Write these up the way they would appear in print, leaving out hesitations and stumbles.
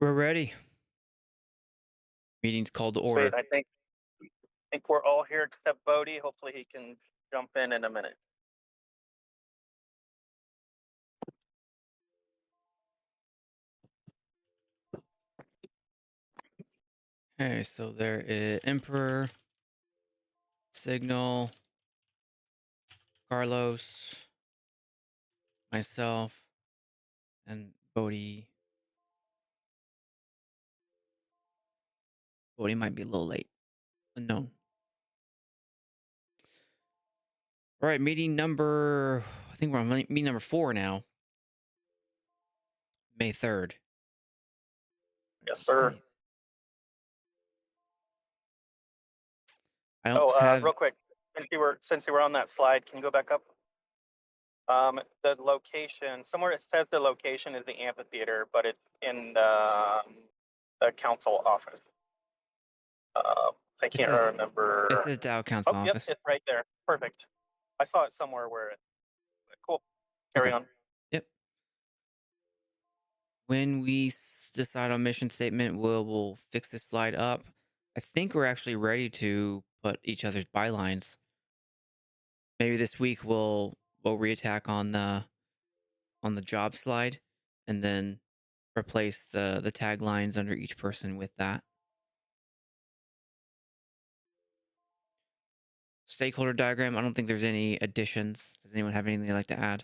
We're ready. Meeting's called to Sweet. order. I think we're all here except Bodie. Hopefully he can jump in a minute. Okay, so there is Emperor, Signal, Carlos, myself, and Bodie. Bodie might be a little late. Unknown. All right, meeting number. I think we're on meeting number 4 now. May 3rd. Yes, Let's sir. see. I don't Oh, have. real quick, since you were on that slide, can you go back up? The location somewhere it says the location is the amphitheater, but it's in the council office. I It can't says it remember. says DAO Oh, Council yep, office. it's right there. Perfect. I saw it somewhere where it. Cool. Carry Okay. on. Yep. When we decide on mission statement, we'll fix this slide up. I think we're actually ready to put each other's bylines. Maybe this week we'll reattack on the job slide and then replace the taglines under each person with that. Stakeholder diagram, I don't think there's any additions. Does anyone have anything they'd like to add?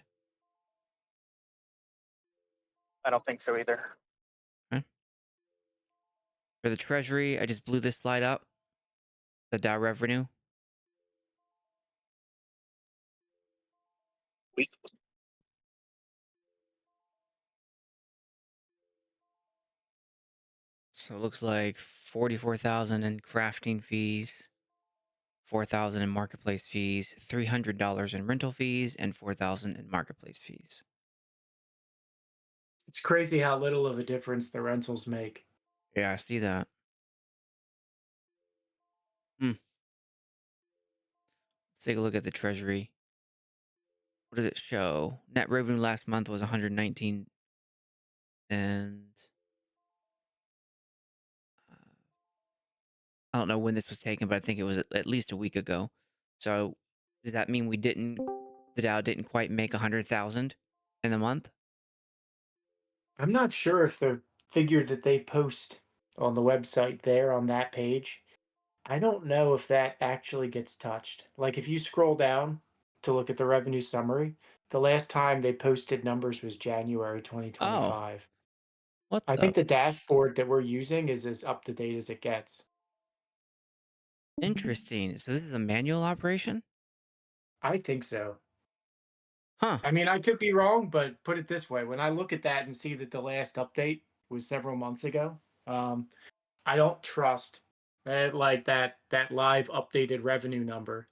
I don't think so either. Okay. For the treasury, I just blew this slide up. The DAO revenue. We So it looks like 44,000 in crafting fees, 4,000 in marketplace fees, $300 in rental fees, and 4,000 in marketplace fees. It's crazy how little of a difference the rentals make. Yeah, I see that. Hmm. Let's take a look at the treasury. What does it show? Net revenue last month was 119, and uh, I don't know when this was taken, but I think it was at least a week ago. So does that mean the DAO didn't quite make 100,000 in the month? I'm not sure if the figure that they post on the website there on that page, I don't know if that actually gets touched. Like if you scroll down to look at the revenue summary, the last time they posted numbers was January Oh, 2025. what I the think the dashboard that we're using is as up to date as it gets. interesting. So this is a manual operation? I think so. Huh. I mean, I could be wrong, but put it this way, when I look at that and see that the last update was several months ago, um, I don't trust like that live updated revenue number.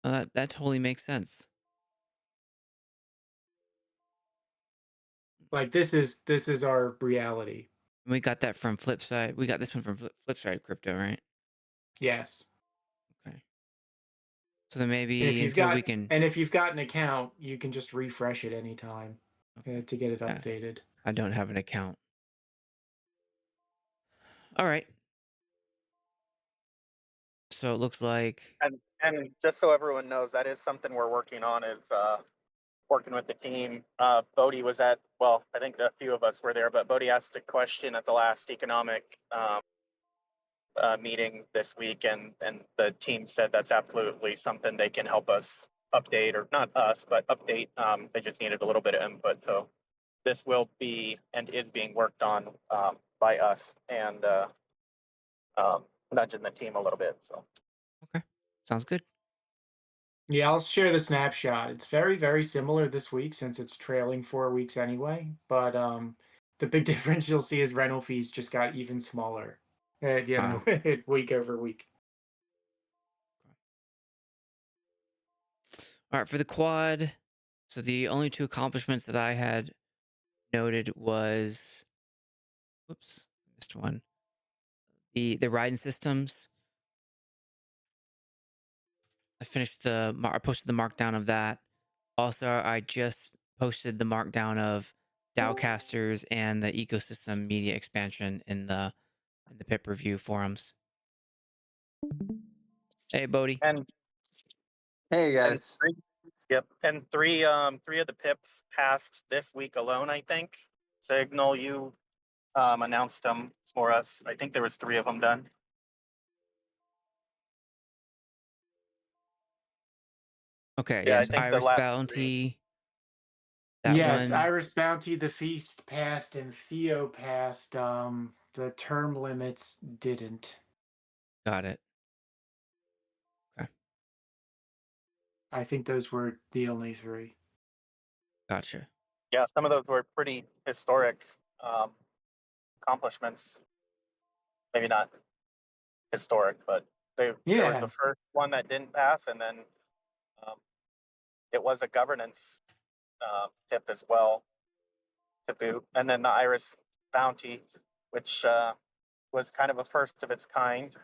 That totally makes sense. Like this is our reality. We got that from Flipside. We got this one from Flipside Crypto, right? Yes. Okay. So then And maybe until we can. if you've got an account, you can just refresh it anytime Okay. to get it Yeah, updated. I don't have an account. All right. So it looks like. and just so everyone knows, that is something we're working on. Is working with the team. Bodie was at, well, I think a few of us were there, but Bodie asked a question at the last economic meeting this week, and the team said that's absolutely something they can help us update, or not us, but update. They just needed a little bit of input. So this will be and is being worked on by us and nudging the team a little bit. So Okay. Sounds good. Yeah, I'll share the snapshot. It's very, very similar this week since it's trailing 4 weeks anyway. But the big difference you'll see is rental fees just got even smaller. Wow. Week over week. All right. For the quad. So the only two accomplishments that I had noted was. Whoops. Missed one. The riding systems. I posted the markdown of that. Also, I just posted the markdown of DAO casters and the ecosystem media expansion in the pip review forums. Hey, Bodie. And Hey and guys. three, yep, and three of the pips passed this week alone, I think. Signal, you announced them for us. I think there was three of them done. Okay, Yeah, I yes, think the Iris last three. Bounty. That Yes, one. Iris Bounty, the Feast passed, and Theo passed. The term limits didn't. Got it. Okay, I think those were the only three. gotcha. Yeah, some of those were pretty historic um, accomplishments. Maybe not historic, but there was the Yeah, first one that didn't pass, and then um, it was a governance tip as well to boot, and then the Iris Bounty, which was kind of a first of its kind,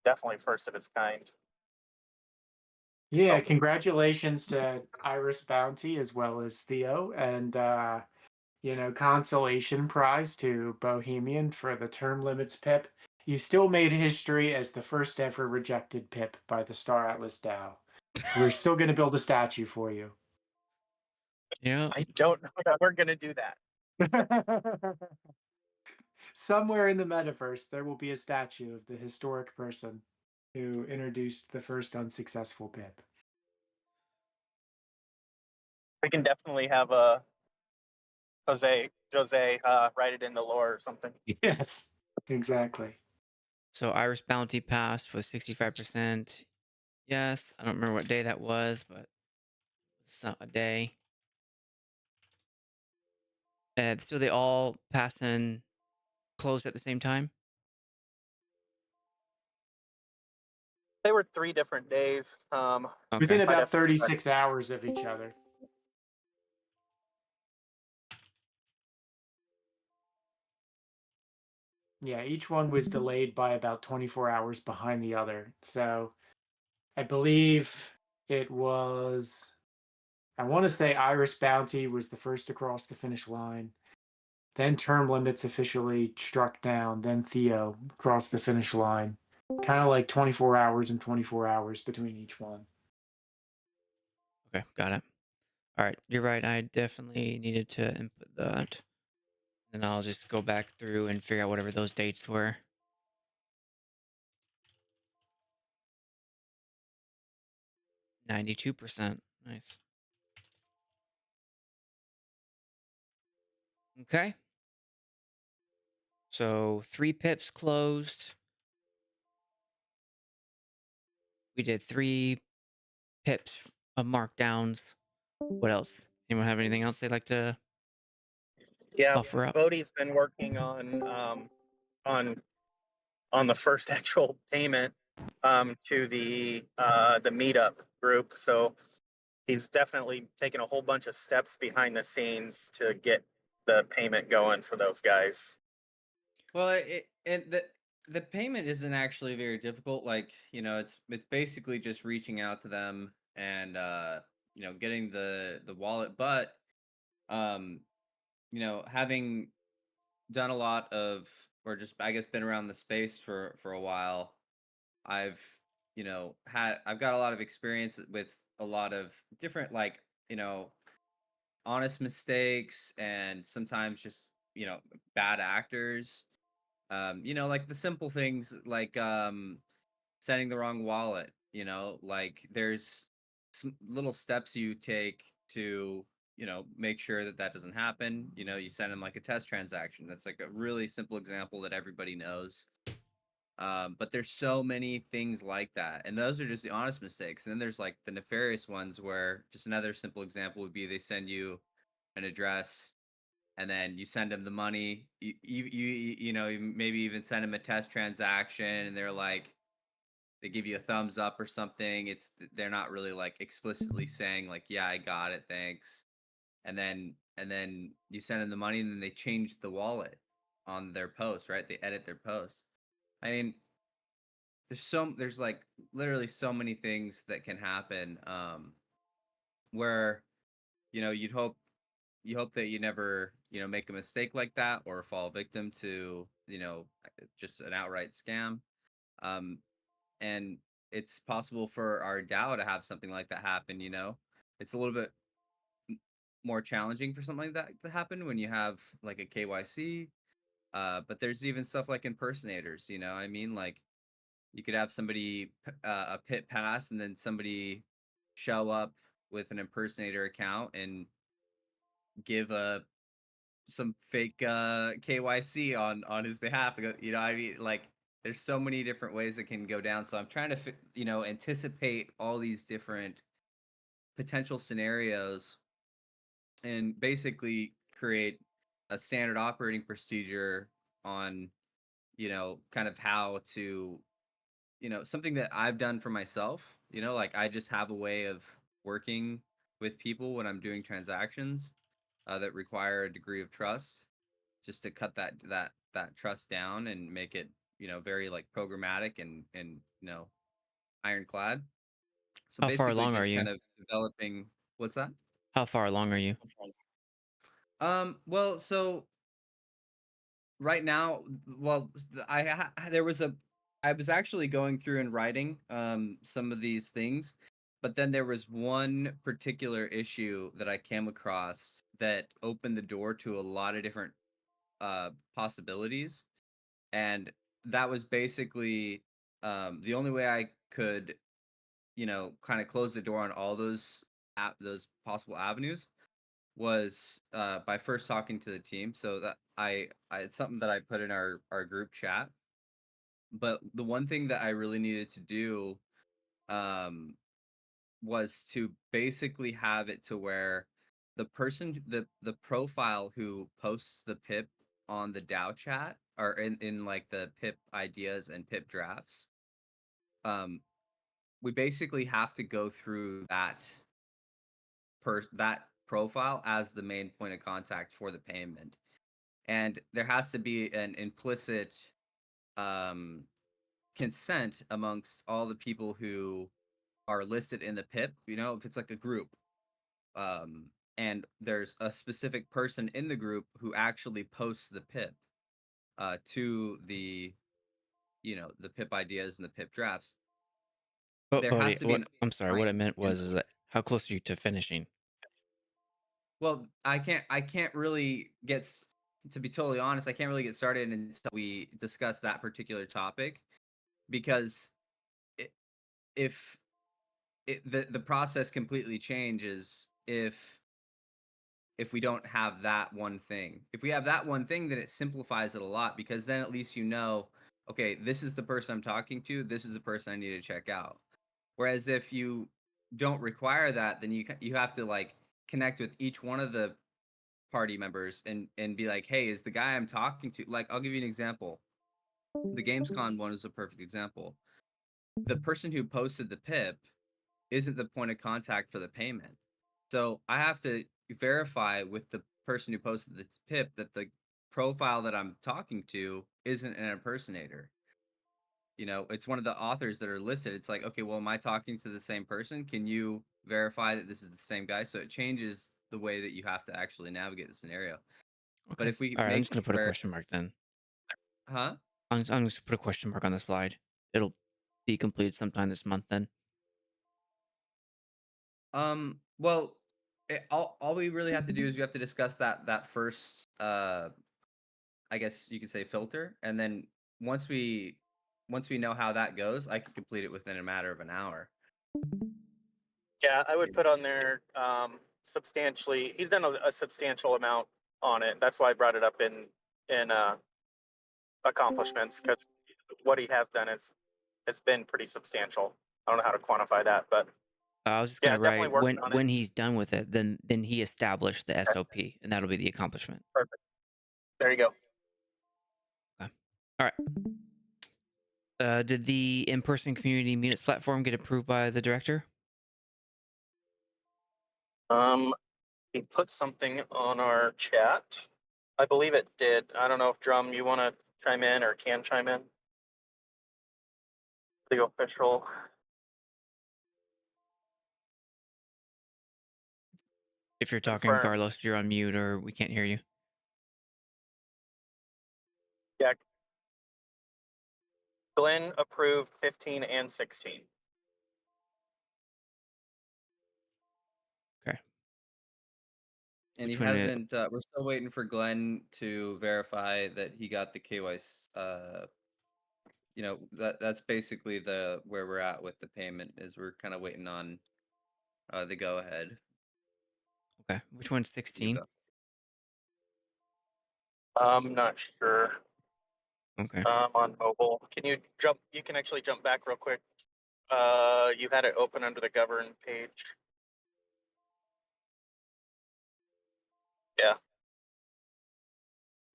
definitely first of its kind. yeah. So Congratulations to Iris Bounty as well as Theo, and consolation prize to Bohemian for the term limits pip. You still made history as the first ever rejected pip by the Star Atlas DAO. We're still going to build a statue for you. Yeah. I don't know that we're gonna do that. Somewhere in the metaverse, there will be a statue of the historic person who introduced the first unsuccessful pip. We can definitely have a Jose write it in the lore or something. Yes, exactly. So Iris Bounty passed with 65%. Yes, I don't remember what day that was, but it's not a day. And so they all passed and closed at the same time. They were 3 different days. Within Okay. Might about have to check. 36 hours of each other. Yeah, each one was delayed by about 24 hours behind the other. So I believe it was, I want to say Iris Bounty was the first to cross the finish line. Then term limits officially struck down. Then Theo crossed the finish line. Kind of like 24 hours and 24 hours between each one. Okay, got it. All right, you're right. I definitely needed to input that. Then I'll just go back through and figure out whatever those dates were. 92%. Nice. Okay. So 3 pips closed. We did 3 pips of markdowns. What else? Anyone have anything else they'd like to Yeah, offer up? Bodie's been working on on the first actual payment to the meetup group. So he's definitely taken a whole bunch of steps behind the scenes to get the payment going for those guys. Well, the payment isn't actually very difficult. Like, it's basically just reaching out to them and getting the wallet. But um, having done a lot of, or just, I guess, been around the space for a while, I've I've got a lot of experience with a lot of different, like, honest mistakes, and sometimes just bad actors. Like the simple things, like sending the wrong wallet. Like, there's some little steps you take to make sure that that doesn't happen. You send them like a test transaction. That's like a really simple example that everybody knows. But there's so many things like that, and those are just the honest mistakes. And then there's like the nefarious ones, where just another simple example would be they send you an address, and then you send them the money. You maybe even send them a test transaction, and they're like, they give you a thumbs up or something. They're not really like explicitly saying like, yeah, I got it, thanks. And then you send them the money, and then they change the wallet on their post, right? They edit their post. I mean, there's like literally so many things that can happen, where you'd hope you hope that you never, make a mistake like that or fall victim to, just an outright scam. Um, and it's possible for our DAO to have something like that happen. It's a little bit more challenging for something like that to happen when you have like a KYC. But there's even stuff like impersonators, I mean, like you could have somebody a pit pass and then somebody show up with an impersonator account and give some fake KYC on his behalf. I mean, like there's so many different ways it can go down. So I'm trying to anticipate all these different potential scenarios and basically create a standard operating procedure on kind of how to something that I've done for myself. Like I just have a way of working with people when I'm doing transactions that require a degree of trust, just to cut that trust down and make it very like programmatic and ironclad. So How far basically, along are just you? kind of developing. What's that? How far along are you? Well, so right now, well, there was I was actually going through and writing some of these things, but then there was one particular issue that I came across that opened the door to a lot of different possibilities, and that was basically the only way I could kind of close the door on all those possible avenues was by first talking to the team. So that it's something that I put in our group chat. But the one thing that I really needed to do um, was to basically have it to where the profile who posts the pip on the DAO chat or in like the pip ideas and pip drafts, um, we basically have to go through that profile as the main point of contact for the payment. And there has to be an implicit um, consent amongst all the people who are listed in the pip. If it's like a group, um, and there's a specific person in the group who actually posts the pip to the pip ideas and the pip drafts. But There has buddy, to be what an I'm sorry, what I line meant in was the. is that how close are you to finishing? Well, I can't really to be totally honest, I can't really get started until we discuss that particular topic because I if the process completely changes if we don't have that one thing. If we have that one thing, then it simplifies it a lot because then at least okay, this is the person I'm talking to, this is the person I need to check out. Whereas if you don't require that, then you have to like connect with each one of the party members and be like, "Hey, is the guy I'm talking to?" Like, I'll give you an example. The Gamescom one is a perfect example. The person who posted the pip isn't the point of contact for the payment. So I have to verify with the person who posted the pip that the profile that I'm talking to isn't an impersonator. It's one of the authors that are listed. It's like, okay, well, am I talking to the same person? Can you verify that this is the same guy? So it changes the way that you have to actually navigate the scenario. But Okay. if we All right, I'm make just gonna it put a where, question mark then. huh? I'm just put a question mark on the slide. It'll be completed sometime this month then. Well, all we really have to do is we have to discuss that first I guess you could say filter, and then once we once we know how that goes, I could complete it within a matter of an hour. Yeah, I would put on there substantially. He's done a substantial amount on it. That's why I brought it up in accomplishments because what he has done is has been pretty substantial. I don't know how to quantify that, but I was just yeah, gonna definitely write working on it. when he's done with it, then he established the Okay, SOP, and that'll be the accomplishment. perfect. There you go. Okay. All right. Did the in-person community minutes platform get approved by the director? Um, he put something on our chat. I believe it did. I don't know if Drum, you want to chime in or can chime in. The official. If you're talking, confirmed. Carlos, you're on mute or we can't hear you. Yeah. Glenn approved 15 and 16. Okay. And he Which one? hasn't. We're still waiting for Glenn to verify that he got the KYC. That's basically the where we're at with the payment. Is we're kind of waiting on the go ahead. Okay. Which one's You 16? go. I'm not sure. Okay. On mobile. Can you jump? You can actually jump back real quick. You had it open under the govern page. Yeah.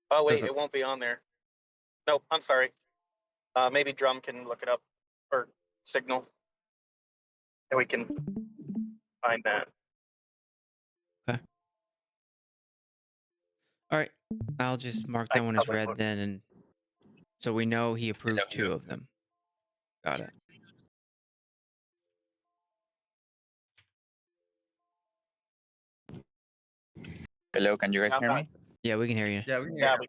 Oh wait, Those are- it won't be on there. Nope, I'm sorry. Maybe Drum can look it up, or Signal, and we can find that. Okay. All right. I'll just mark I that one as probably red would. then, and so we know he approved 2 of them. Got it. Hello, can you guys I'm hear not. me? Yeah, we can hear you. Yeah, we can hear Yeah, you.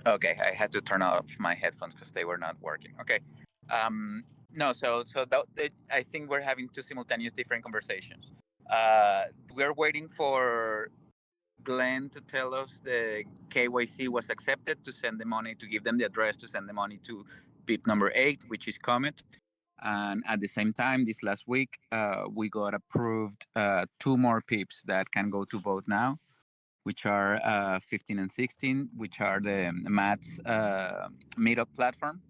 Okay, I had to turn off my headphones because they were not working. Okay. No, I think we're having two simultaneous different conversations. We're waiting for Glenn to tell us the KYC was accepted to send the money, to give them the address to send the money to PIP number 8, which is Comet. And at the same time, this last week, we got approved 2 more PIPs that can go to vote now, which are 15 and 16, which are the Matt's meetup platform.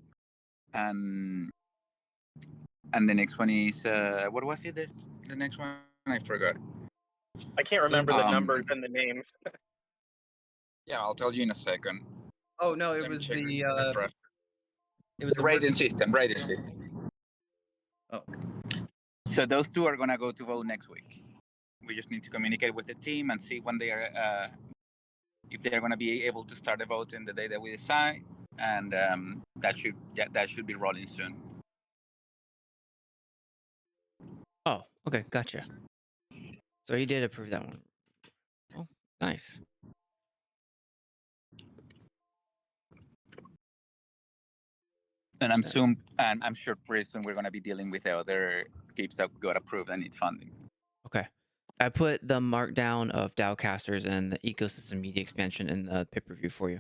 And the next one is, what was it? The next one? I forgot. I can't remember the Um, numbers and the names. Yeah, I'll tell you in a second. Oh no, it Let me was check the my draft. it was the Rating working. system, rating system. Oh. So those 2 are gonna go to vote next week. We just need to communicate with the team and see when they are, if they're gonna be able to start the vote in the day that we decide, and that should be rolling soon. Oh, okay. Gotcha. So he did approve that one. Oh, nice. And I'm sure pretty soon we're gonna be dealing with the other PIPs that got approved and need funding. Okay. I put the markdown of DAO casters and the ecosystem media expansion in the PIP review for you.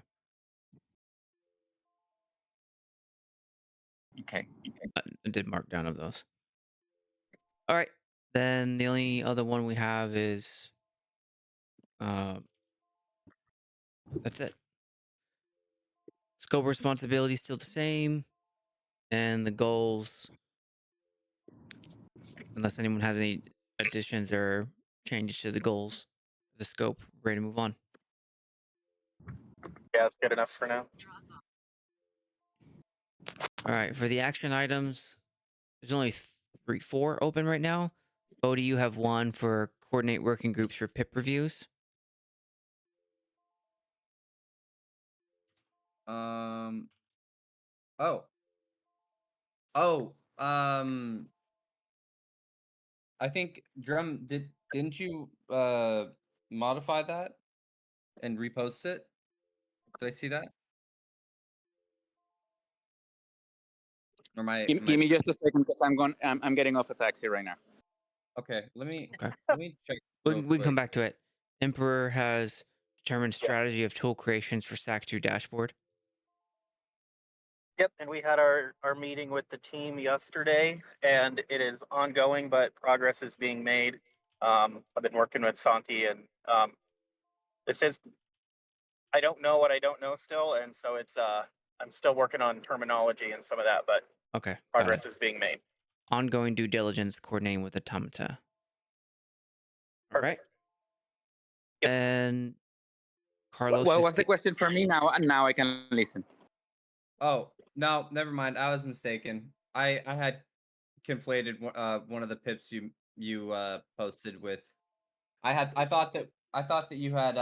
Okay. I did markdown of those. All right. Then the only other one we have is that's it. Scope of responsibility is still the same, and the goals, unless anyone has any additions or changes to the goals, the scope, ready to move on. Yeah, it's good enough for now. All right. For the action items, there's only 4 open right now. Bodhi, you have 1 for coordinate working groups for PIP reviews. Oh. Oh. I think Drum didn't you modify that and repost it? Did I see that? Or Give me just a second because I'm getting off a taxi right now. Okay, let me Okay. check We real can come quick. back to it. Emperor has determined Yeah. strategy of tool creations for SAC2 dashboard. Yep, and we had our meeting with the team yesterday, and it is ongoing, but progress is being made. I've been working with Santi, and this is, I don't know what I don't know still, and so it's I'm still working on terminology and some of that, but Okay. Got it. progress is being made. Ongoing due diligence coordinating with Automata. All right. Perfect. And Carlos Well, just what's the question for me now? Now I can listen. Oh, no, never mind. I was mistaken. I had conflated one of the pips you posted with. I thought that you had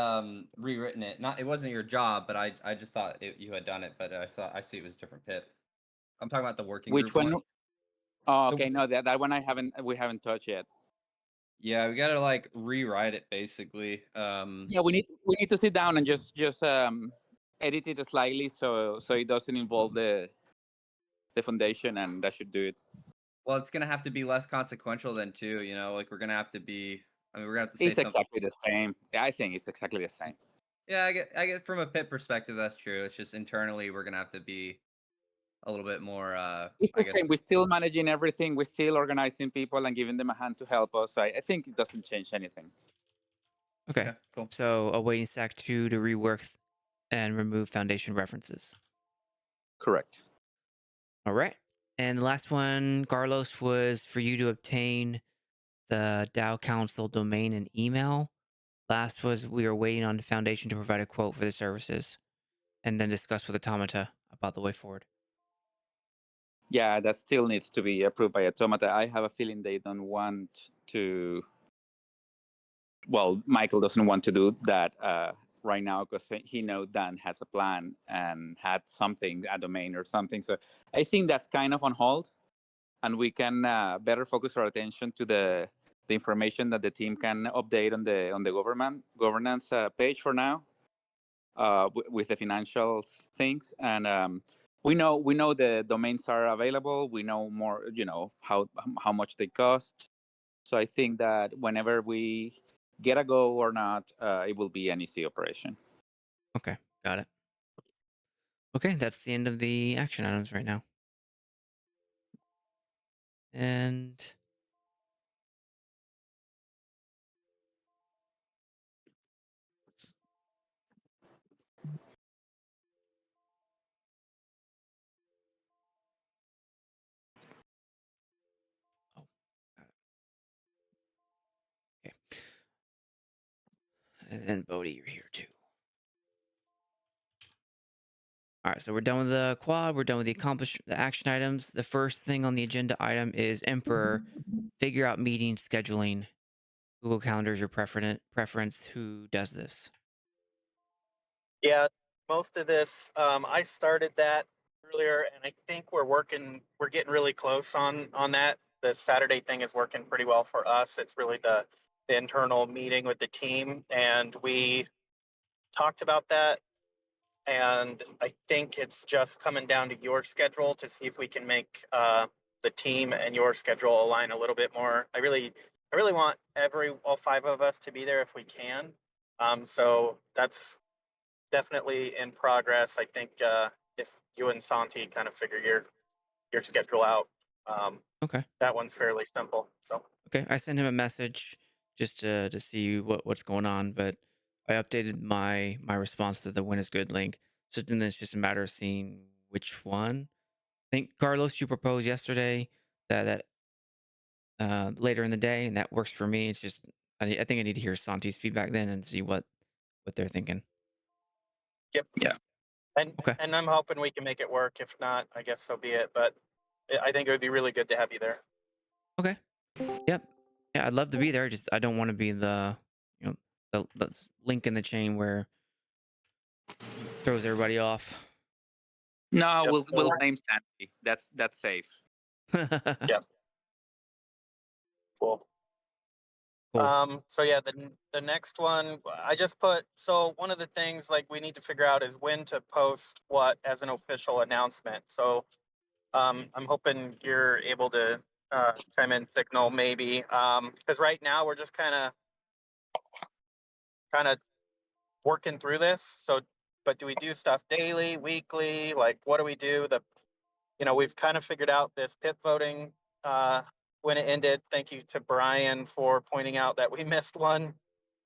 rewritten it. Not it wasn't your job, but I just thought you had done it. But I see it was a different pip. I'm talking about the working Which group one. one? Oh, The- okay. No, that one we haven't touched yet. Yeah, we gotta like rewrite it basically. Yeah, we need to sit down and just edit it slightly so it doesn't involve the foundation, and that should do it. Well, it's gonna have to be less consequential than two. Like we're gonna have to be. I mean, we're gonna have to say It's something. exactly the same. I think it's exactly the same. Yeah, I get from a pit perspective, that's true. It's just internally we're gonna have to be a little bit more. It's I the guess. same. We're still managing everything. We're still organizing people and giving them a hand to help us. I think it doesn't change anything. Okay. Okay, cool. So awaiting Stack 2 to rework and remove foundation references. Correct. All right. And the last one, Carlos, was for you to obtain the DAO Council domain and email. Last was we are waiting on the foundation to provide a quote for the services and then discuss with Automata about the way forward. Yeah, that still needs to be approved by Automata. I have a feeling they don't want to. Well, Michael doesn't want to do that right now because he knows Dan has a plan and had something, a domain or something. So I think that's kind of on hold, and we can better focus our attention to the information that the team can update on the governance page for now, with the financial things. And we know the domains are available. We know more, how much they cost. So I think that whenever we get a go or not, it will be an easy operation. Okay. Got it. Okay. That's the end of the action items right now. And oh, got it. Okay. And then Bodhi, you're here too. All right, so we're done with the quad. We're done with the action items. The first thing on the agenda item is Emperor. Figure out meeting scheduling. Google Calendar is your preference. Who does this? Yeah, most of this, I started that earlier, and I think we're getting really close on that. The Saturday thing is working pretty well for us. It's really the internal meeting with the team, and we talked about that. And I think it's just coming down to your schedule to see if we can make the team and your schedule align a little bit more. I really want all five of us to be there if we can. So that's definitely in progress. I think if you and Santi kind of figure your schedule out, Okay. that one's fairly simple. So Okay. I sent him a message just to see what's going on, but I updated my response to the when is good link. So then it's just a matter of seeing which one. I think Carlos, you proposed yesterday that later in the day, and that works for me. It's just I think I need to hear Santi's feedback then and see what they're thinking. yep, Yeah. and Okay. and I'm hoping we can make it work. If not, I guess so be it. But I think it would be really good to have you there. Okay. Yep. Yeah, I'd love to be there. Just I don't want to be the the link in the chain where throws everybody off. No, Yep. we'll blame Sandy. That's safe. Yep. Cool. Cool. So yeah, the next one I just put. So one of the things like we need to figure out is when to post what as an official announcement. So I'm hoping you're able to chime in, Signal, maybe, because right now we're just kind of working through this. So, but do we do stuff daily, weekly? Like, what do we do? We've kind of figured out this pit voting uh, when it ended. Thank you to Brian for pointing out that we missed one.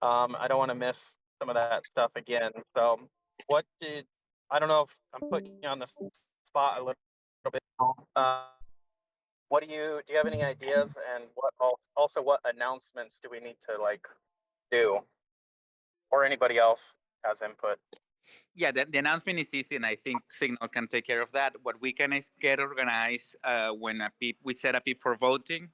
I don't want to miss some of that stuff again. So, what did I don't know if I'm putting you on the spot a little bit. Uh, what do you have any ideas, and also what announcements do we need to do, or anybody else has input? Yeah, the announcement is easy, and I think Signal can take care of that. What we can is get organized when we set a PIP for voting.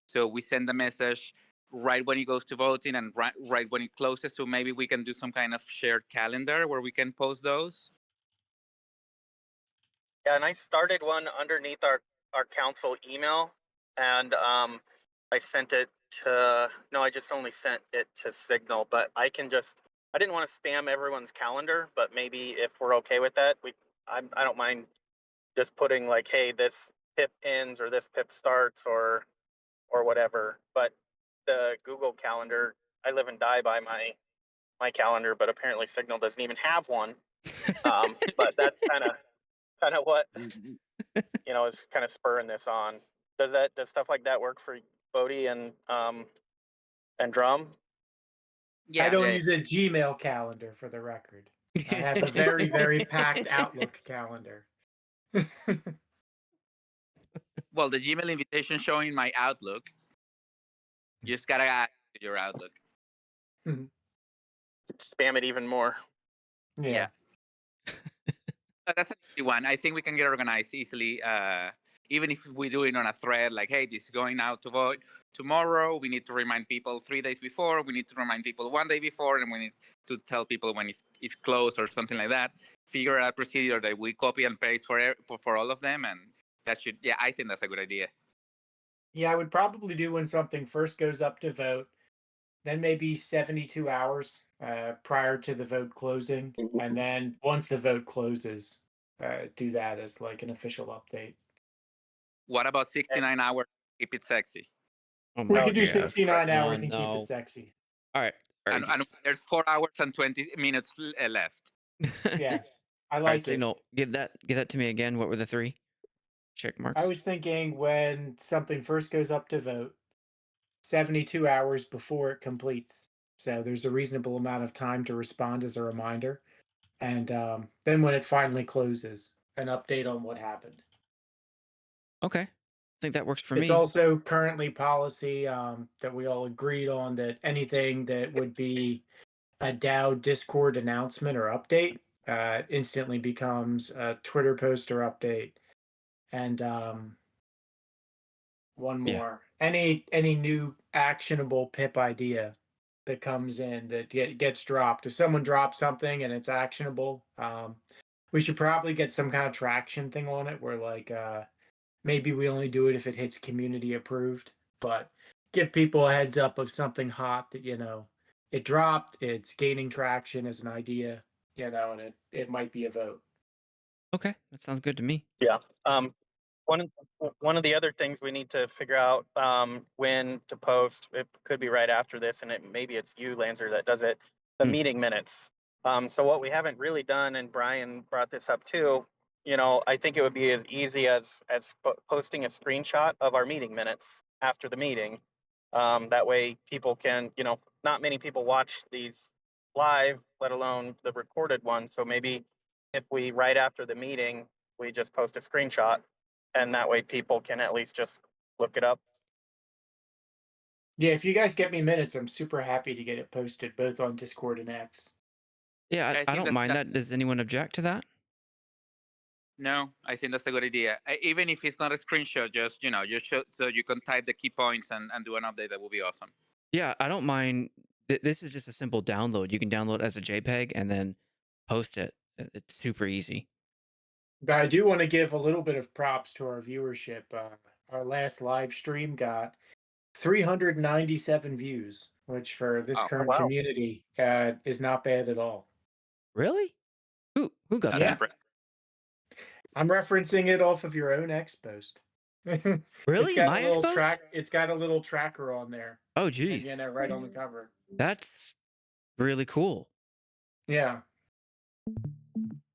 So we send the message right when it goes to voting and right when it closes. So maybe we can do some kind of shared calendar where we can post those. Yeah, and I started one underneath our council email, and I sent it to no, I just only sent it to Signal, but I didn't want to spam everyone's calendar, but maybe if we're okay with that, I don't mind just putting like, hey, this pip ends or this pip starts or whatever. But the Google Calendar, I live and die by my calendar, but apparently Signal doesn't even have one. But that's kind of what is kind of spurring this on. Does stuff like that work for Bodie and Drum? I Yeah, don't yeah. use a Gmail calendar for the record. I have a very, very packed Outlook calendar. Well, the Gmail invitation showing my Outlook. You just gotta add to your Outlook. Spam it even more. Yeah. Yeah. That's an easy one. I think we can get organized easily. Even if we do it on a thread, like, hey, this is going out to vote tomorrow. We need to remind people 3 days before. We need to remind people 1 day before, and we need to tell people when it's closed or something like that. Figure out a procedure that we copy and paste for all of them, and that should. Yeah, I think that's a good idea. Yeah, I would probably do when something first goes up to vote, then maybe 72 hours prior to the vote closing. And then once the vote closes, do that as like an official update. What about 69 hours? Keep it sexy. Oh We my Oh, could do Jesus god. 69 Christ. hours Oh and keep it no. sexy. All right. All right. And there's 4 hours and 20 minutes left. Yes, I All right, like it. Signal. Give that to me again. What were the 3 check I marks? was thinking when something first goes up to vote, 72 hours before it completes. So there's a reasonable amount of time to respond as a reminder. And then when it finally closes, an update on what happened. Okay. I think that works for It's me. also currently policy that we all agreed on that anything that would be a DAO Discord announcement or update instantly becomes a Twitter post or update. And one Yeah. more. Any new actionable pip idea that comes in that gets dropped. If someone drops something and it's actionable, we should probably get some kind of traction thing on it where like maybe we only do it if it hits community approved, but give people a heads up of something hot that it dropped, it's gaining traction as an idea, and it might be a vote. Okay. That sounds good to me. Yeah. One one of the other things we need to figure out when to post. It could be right after this, and maybe it's you, Lancer, that does it. The Hmm. meeting minutes. So what we haven't really done, and Brian brought this up too. I think it would be as easy as posting a screenshot of our meeting minutes after the meeting. That way, people can. Not many people watch these live, let alone the recorded ones. So maybe if we right after the meeting we just post a screenshot and that way people can at least just look it up. Yeah, if you guys get me minutes, I'm super happy to get it posted both on Discord and X. Yeah, I I think don't that's mind that. Does anyone object to that? No, I think that's a good idea. Even if it's not a screenshot, just show, so you can type the key points and do an update. That would be awesome. Yeah, I don't mind. This is just a simple download. You can download it as a JPEG and then post it. It's super easy. But I do want to give a little bit of props to our viewership. Our last live stream got 397 views, which for this Oh, Oh current wow. community is not bad at all. Really? Who got that's Yeah, that? impressive. I'm referencing it off of your own X post. It's Really? got a My little exposed? track. It's got a little tracker on there, Oh, and geez. right on the cover. That's really cool. Yeah.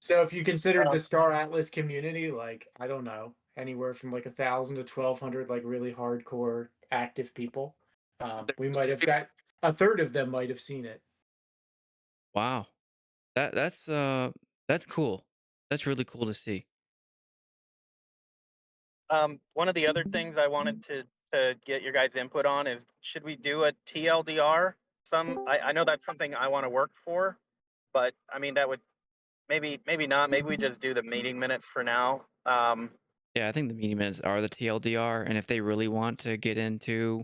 So if you considered the Um, Star Atlas community, like I don't know, anywhere from like 1,000 to 1,200, like really hardcore active people, There- we might have got a third of them might have seen it. Wow. That's cool. That's really cool to see. one of the other things I wanted to get your guys input on is should we do a TLDR? I know that's something I want to work for, but I mean that would maybe not. Maybe we just do the meeting minutes for now. Yeah, I think the meeting minutes are the TLDR, and if they really want to get into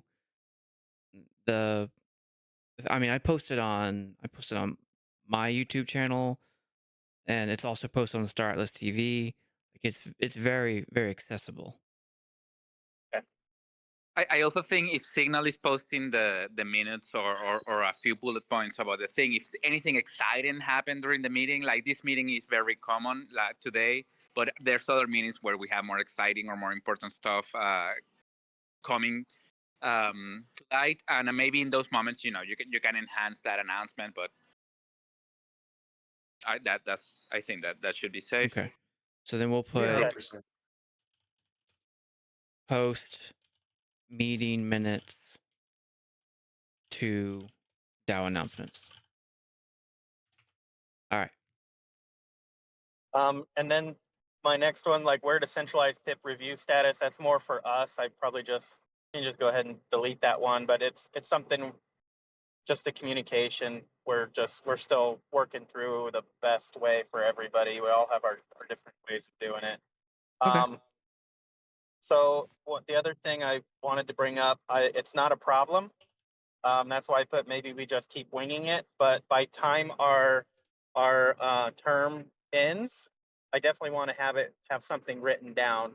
the, I posted on my YouTube channel, and it's also posted on Star Atlas TV. Like it's very very accessible. Okay. I also think if Signal is posting the minutes or a few bullet points about the thing, if anything exciting happened during the meeting, like this meeting is very common like today, but there's other meetings where we have more exciting or more important stuff coming to light, and maybe in those moments, you can enhance that announcement. But I think that should be safe. Okay. So then we'll Yeah, put 100%. post meeting minutes to DAO announcements. All right. And then my next one, like where to centralize PIP review status, that's more for us. I probably just can just go ahead and delete that one, but it's something, just the communication. We're still working through the best way for everybody. We all have our different ways of doing it. Okay. So what the other thing I wanted to bring up, it's not a problem. That's why I put maybe we just keep winging it. But by time our term ends, I definitely want to have something written down.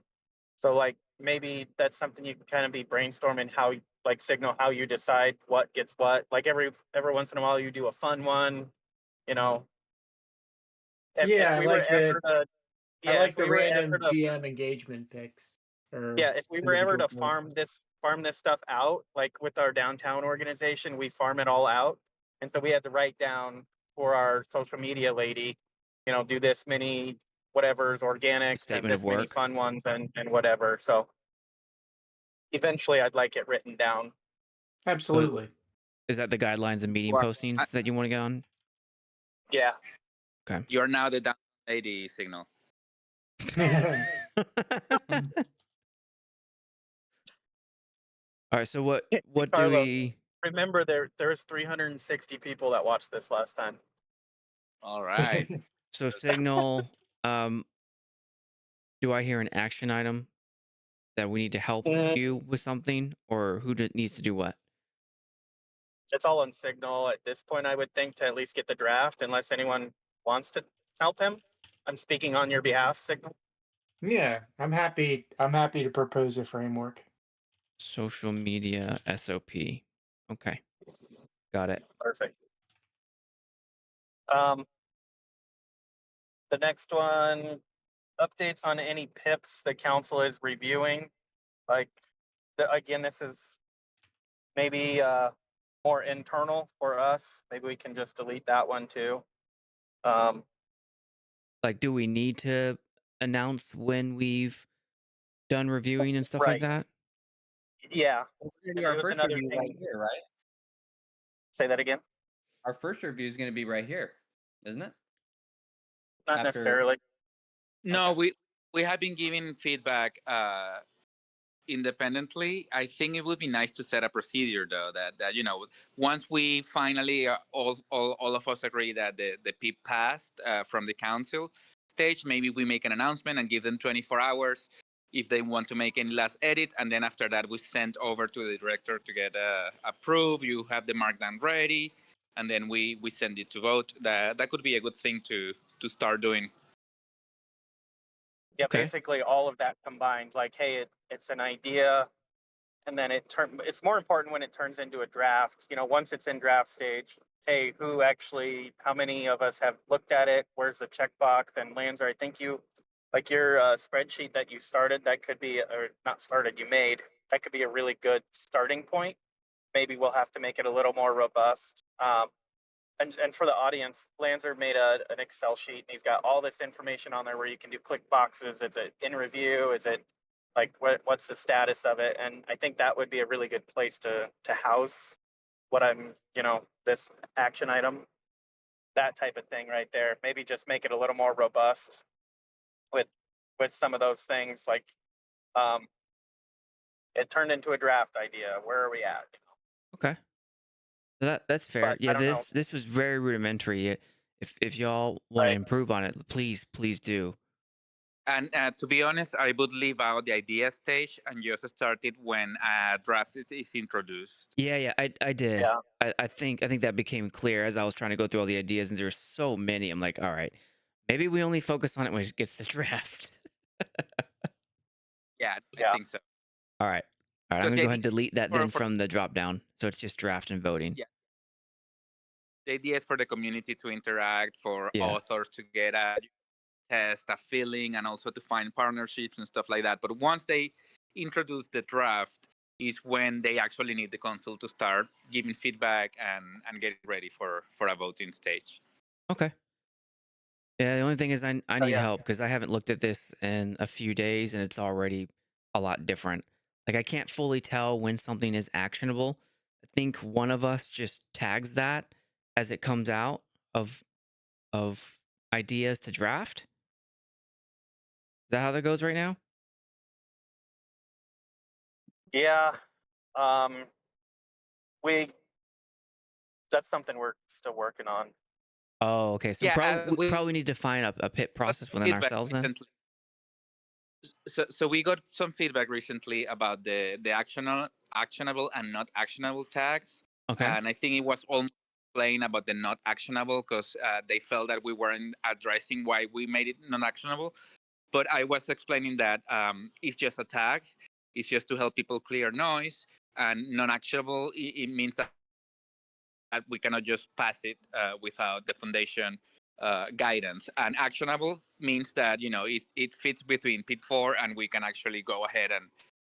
So like maybe that's something you can kind of be brainstorming how like Signal how you decide what gets what. Like every once in a while you do a fun one, you know. If Yeah, we were ever to I yeah, like if the we were random ever to GM engagement picks or Yeah, if we were ever individual to proposals. farm this stuff out, like with our downtown organization, we farm it all out. And so we had to write down for our social media lady, do this many whatever's The organics and statement of this many work. fun ones and whatever. So eventually I'd like it written down. So Absolutely. is that the guidelines and meeting Well, postings that you want to get on? Yeah. Okay. you're now the down lady, Signal. All right. So what Hey, do Carlos, we remember there's 360 people that watched this last time. All right. so Signal do I hear an action item that we need to help Mm, you with something or needs to do what? It's all on Signal at this point, I would think, to at least get the draft, unless anyone wants to help him. I'm speaking on your behalf, Signal. Yeah, I'm happy to propose a framework. Social media SOP. Okay. Got it. Perfect. Um, the next one, updates on any PIPs the council is reviewing. Like, again, this is maybe more internal for us. Maybe we can just delete that one too. Um, Like, do we need to announce when we've done reviewing and stuff like right. that? Yeah. Well, we're gonna And do our it was first another review right thing. here, right? Say that again. Our first review is going to be right here, isn't it? Not After necessarily. No, okay. we have been giving feedback independently. I think it would be nice to set a procedure though that once we finally all of us agree that the PIP passed from the council stage, maybe we make an announcement and give them 24 hours if they want to make any last edit, and then after that we send over to the director to get approved. You have the markdown ready, and then we send it to vote. That could be a good thing to start doing. Yeah, Okay. basically all of that combined. Like, hey, it's an idea, and then it's more important when it turns into a draft. Once it's in draft stage, hey, how many of us have looked at it? Where's the checkbox? And Lanzer, I think like your spreadsheet that you started, that could be, or not started, you made, that could be a really good starting point. Maybe we'll have to make it a little more robust. And for the audience, Lanzer made an Excel sheet, and he's got all this information on there where you can do click boxes. Is it in review? Is it like what's the status of it? And I think that would be a really good place to house what this action item, that type of thing right there. Maybe just make it a little more robust with some of those things. Like, um, it turned into a draft idea. Where are we at? Okay. That's fair. But I Yeah, don't know. this was very rudimentary. If y'all want to Right. improve on it, please do. And to be honest, I would leave out the idea stage and just start it when a draft is introduced. Yeah, I did. Yeah. I think that became clear as I was trying to go through all the ideas, and there's so many. I'm like, all right, maybe we only focus on it when it gets to draft. Yeah, I Yeah. think so. All right. All right, I'm Because gonna the go idea ahead and delete that for then from the drop down, so it's just draft and voting. yeah, the idea is for the community to interact, for Yeah. authors to get a test, a feeling, and also to find partnerships and stuff like that. But once they introduce the draft, is when they actually need the console to start giving feedback and getting ready for a voting stage. Okay. Yeah. The only thing is, I Oh need yeah, help because I haven't looked at this in a few days, and it's already a lot different. Like I can't fully tell when something is actionable. I think one of us just tags that as it comes out of of ideas to draft. Is that how that goes right now? yeah. Um, we that's something we're still working on. Oh, okay. So Yeah, probably we probably need to find a pit got process within feedback ourselves then. recently. So we got some feedback recently about the actionable and not actionable tags, Okay. and I think it was almost plain about the not actionable because they felt that we weren't addressing why we made it non actionable. But I was explaining that it's just a tag, it's just to help people clear noise, and non actionable it means that we cannot just pass it without the foundation guidance. And actionable means that it fits between pit 4 and we can actually go ahead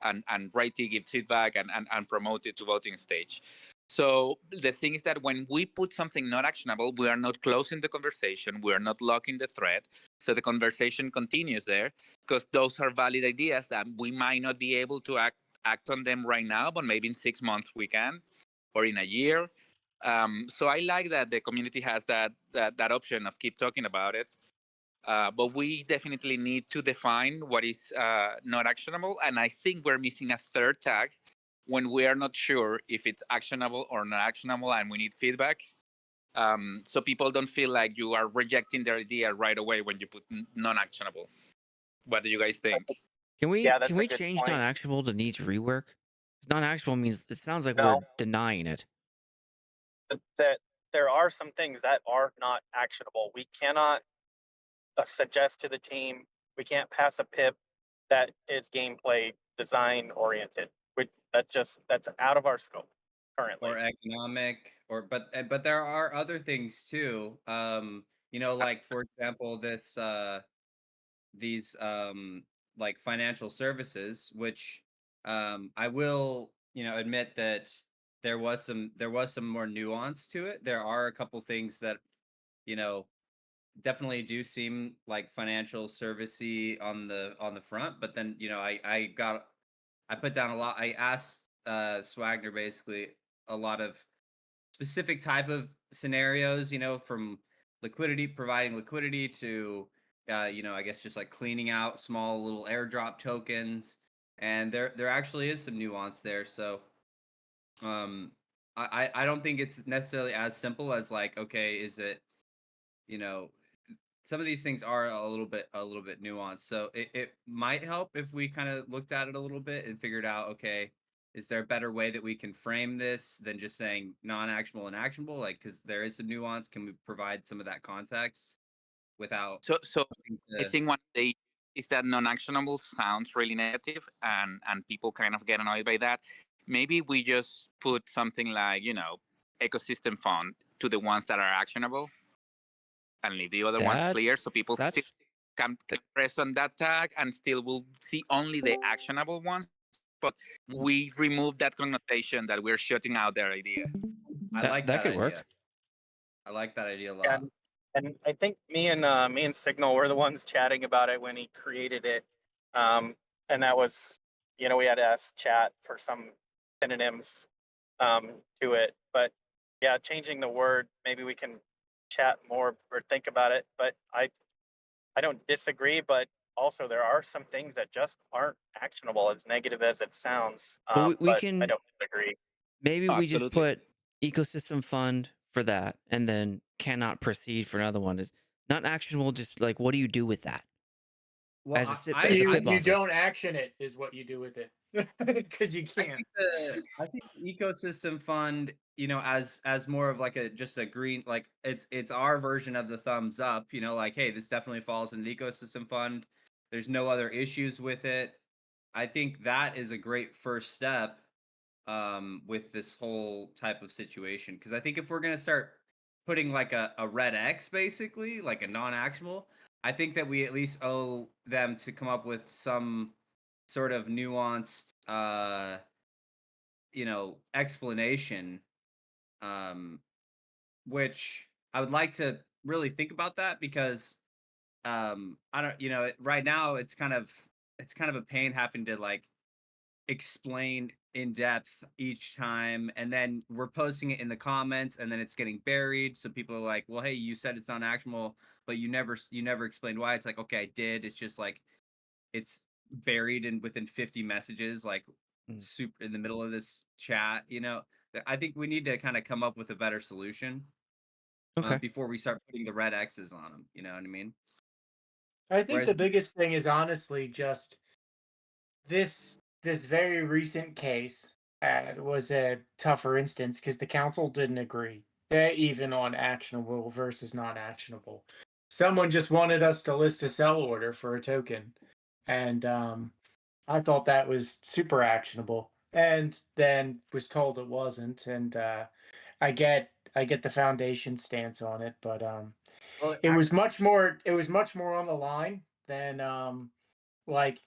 and write it, give feedback, and promote it to voting stage. So the thing is that when we put something not actionable, we are not closing the conversation, we are not locking the thread. So the conversation continues there because those are valid ideas that we might not be able to act on them right now, but maybe in 6 months we can, or in a year. So I like that the community has that option of keep talking about it. But we definitely need to define what is not actionable, and I think we're missing a third tag when we are not sure if it's actionable or not actionable, and we need feedback. So people don't feel like you are rejecting their idea right away when you put non-actionable. What do you guys think? Yeah, Can that's a we good change point. non-actionable to needs rework? Non-actionable means it sounds like we're No, denying it. that there are some things that are not actionable. We cannot suggest to the team. We can't pass a pip that is gameplay design oriented. That's out of our scope Or currently. economic, or but there are other things too. Like for example, these like financial services, which I will admit that there was some more nuance to it. There are a couple things that you know definitely do seem like financial servicey on the front, but then I put down a lot. I asked Swagner basically a lot of specific type of scenarios, from providing liquidity to, I guess just like cleaning out small little airdrop tokens. And there actually is some nuance there. So um, I don't think it's necessarily as simple as like, okay, is it, you know, some of these things are a little bit nuanced. So it might help if we kind of looked at it a little bit and figured out, okay, is there a better way that we can frame this than just saying non-actionable and actionable? Like, because there is some nuance. Can we provide some of that context without So having I to? think one day is that non-actionable sounds really negative, and people kind of get annoyed by that. Maybe we just put something like ecosystem fund to the ones that are actionable, and leave the other ones clear, so people still That's can press on that tag and still will see only the actionable ones. But Mhm. we remove that connotation that we're shutting out their idea. I that like that that could idea. work. I like that idea a lot. And I think me and Signal were the ones chatting about it when he created it. Um, and that was, we had to ask chat for some synonyms to it. But yeah, changing the word, maybe we can chat more or think about it. But I don't disagree, but also there are some things that just aren't actionable, as negative as it sounds. Well, we But I can don't disagree. maybe Oh, we just absolutely. put ecosystem fund for that, and then cannot proceed for another one. Is not actionable. Just like what do you do with that Well, as a You pip you offer? don't action it is what you do with it because you can't. I think the ecosystem fund, as more of like just a green, like it's our version of the thumbs up, like, hey, this definitely falls in the ecosystem fund. There's no other issues with it. I think that is a great first step with this whole type of situation. Because I think if we're gonna start putting like a red X, basically like a non-actionable, I think that we at least owe them to come up with some sort of nuanced, explanation. Um, which I would like to really think about that because I don't, right now it's kind of a pain having to like explain in depth each time, and then we're posting it in the comments and then it's getting buried, so people are like, well, hey, you said it's not actionable, but you never explained why. It's like, okay, I did. It's just like it's buried in within 50 messages, like Mm. super in the middle of this chat. I think we need to kind of come up with a better solution Okay. before we start putting the red X's on them. You know what I mean? I think the Whereas, biggest thing is honestly just this very recent case was a tougher instance because the council didn't agree, even on actionable versus non-actionable. Someone just wanted us to list a sell order for a token, and I thought that was super actionable, and then was told it wasn't. And I get the foundation stance on it, but well, it was much more on the line than like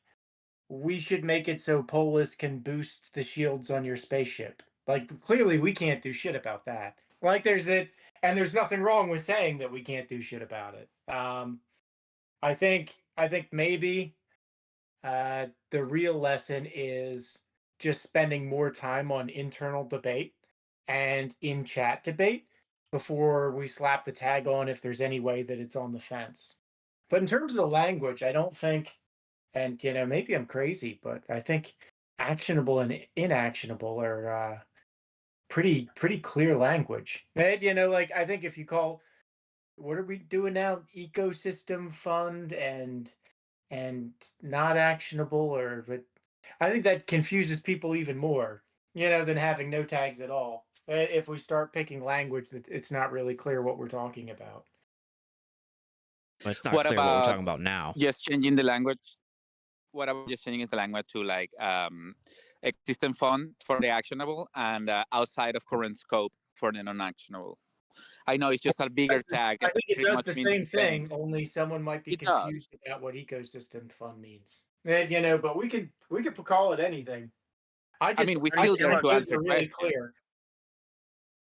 we should make it so Polis can boost the shields on your spaceship. Like clearly we can't do shit about that. Like there's nothing wrong with saying that we can't do shit about it. I think maybe the real lesson is just spending more time on internal debate and in chat debate before we slap the tag on if there's any way that it's on the fence. But in terms of the language, I don't think, and maybe I'm crazy, but I think actionable and inactionable are pretty clear language. And like I think if you call, what are we doing now? Ecosystem fund and not actionable, or but I think that confuses people even more, than having no tags at all. If we start picking language that it's not really clear what we're talking about. But it's not What clear what we're about talking about now. just changing the language? What about just changing the language to like existing font for the actionable and outside of current scope for the non-actionable? I know it's just a bigger tag I and think it pretty does much the means same the same. thing, only someone might be It does. confused about what ecosystem fund means. And, but we could call it anything. I I just mean, we're I still just there think to those answer are really questions. clear.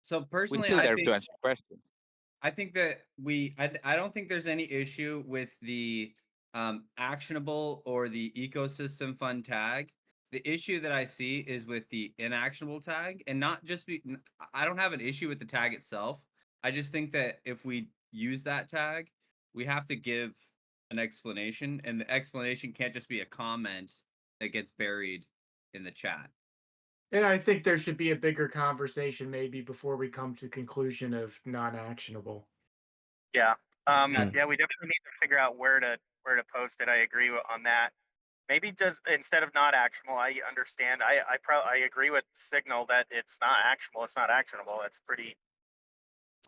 so We're personally, still I there to think answer questions. I think that I don't think there's any issue with the actionable or the ecosystem fund tag. The issue that I see is with the inactionable tag, and not just I don't have an issue with the tag itself. I just think that if we use that tag, we have to give an explanation, and the explanation can't just be a comment that gets buried in the chat. And I think there should be a bigger conversation maybe before we come to conclusion of non-actionable. Yeah. Mm. Yeah, we definitely need to figure out where to post it. I agree on that. Maybe just instead of not actionable, I understand. I agree with Signal that it's not actionable. It's not actionable. That's pretty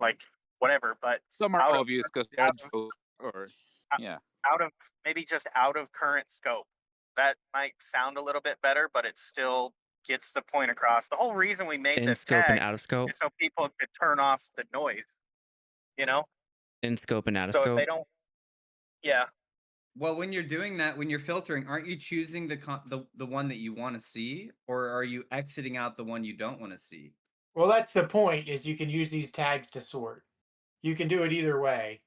like whatever. But Some are out of obvious because they're a out of joke, or uh, yeah. out of maybe just out of current scope. That might sound a little bit better, but it still gets the point across. The whole reason we made In this scope and tag out of scope. is so people could turn off the noise. You know, In scope and out of so if they scope. don't, yeah, Well, when you're doing that, when you're filtering, aren't you choosing the one that you want to see, or are you exiting out the one you don't want to see? Well, that's the point, is you can use these tags to sort. You can do it either way.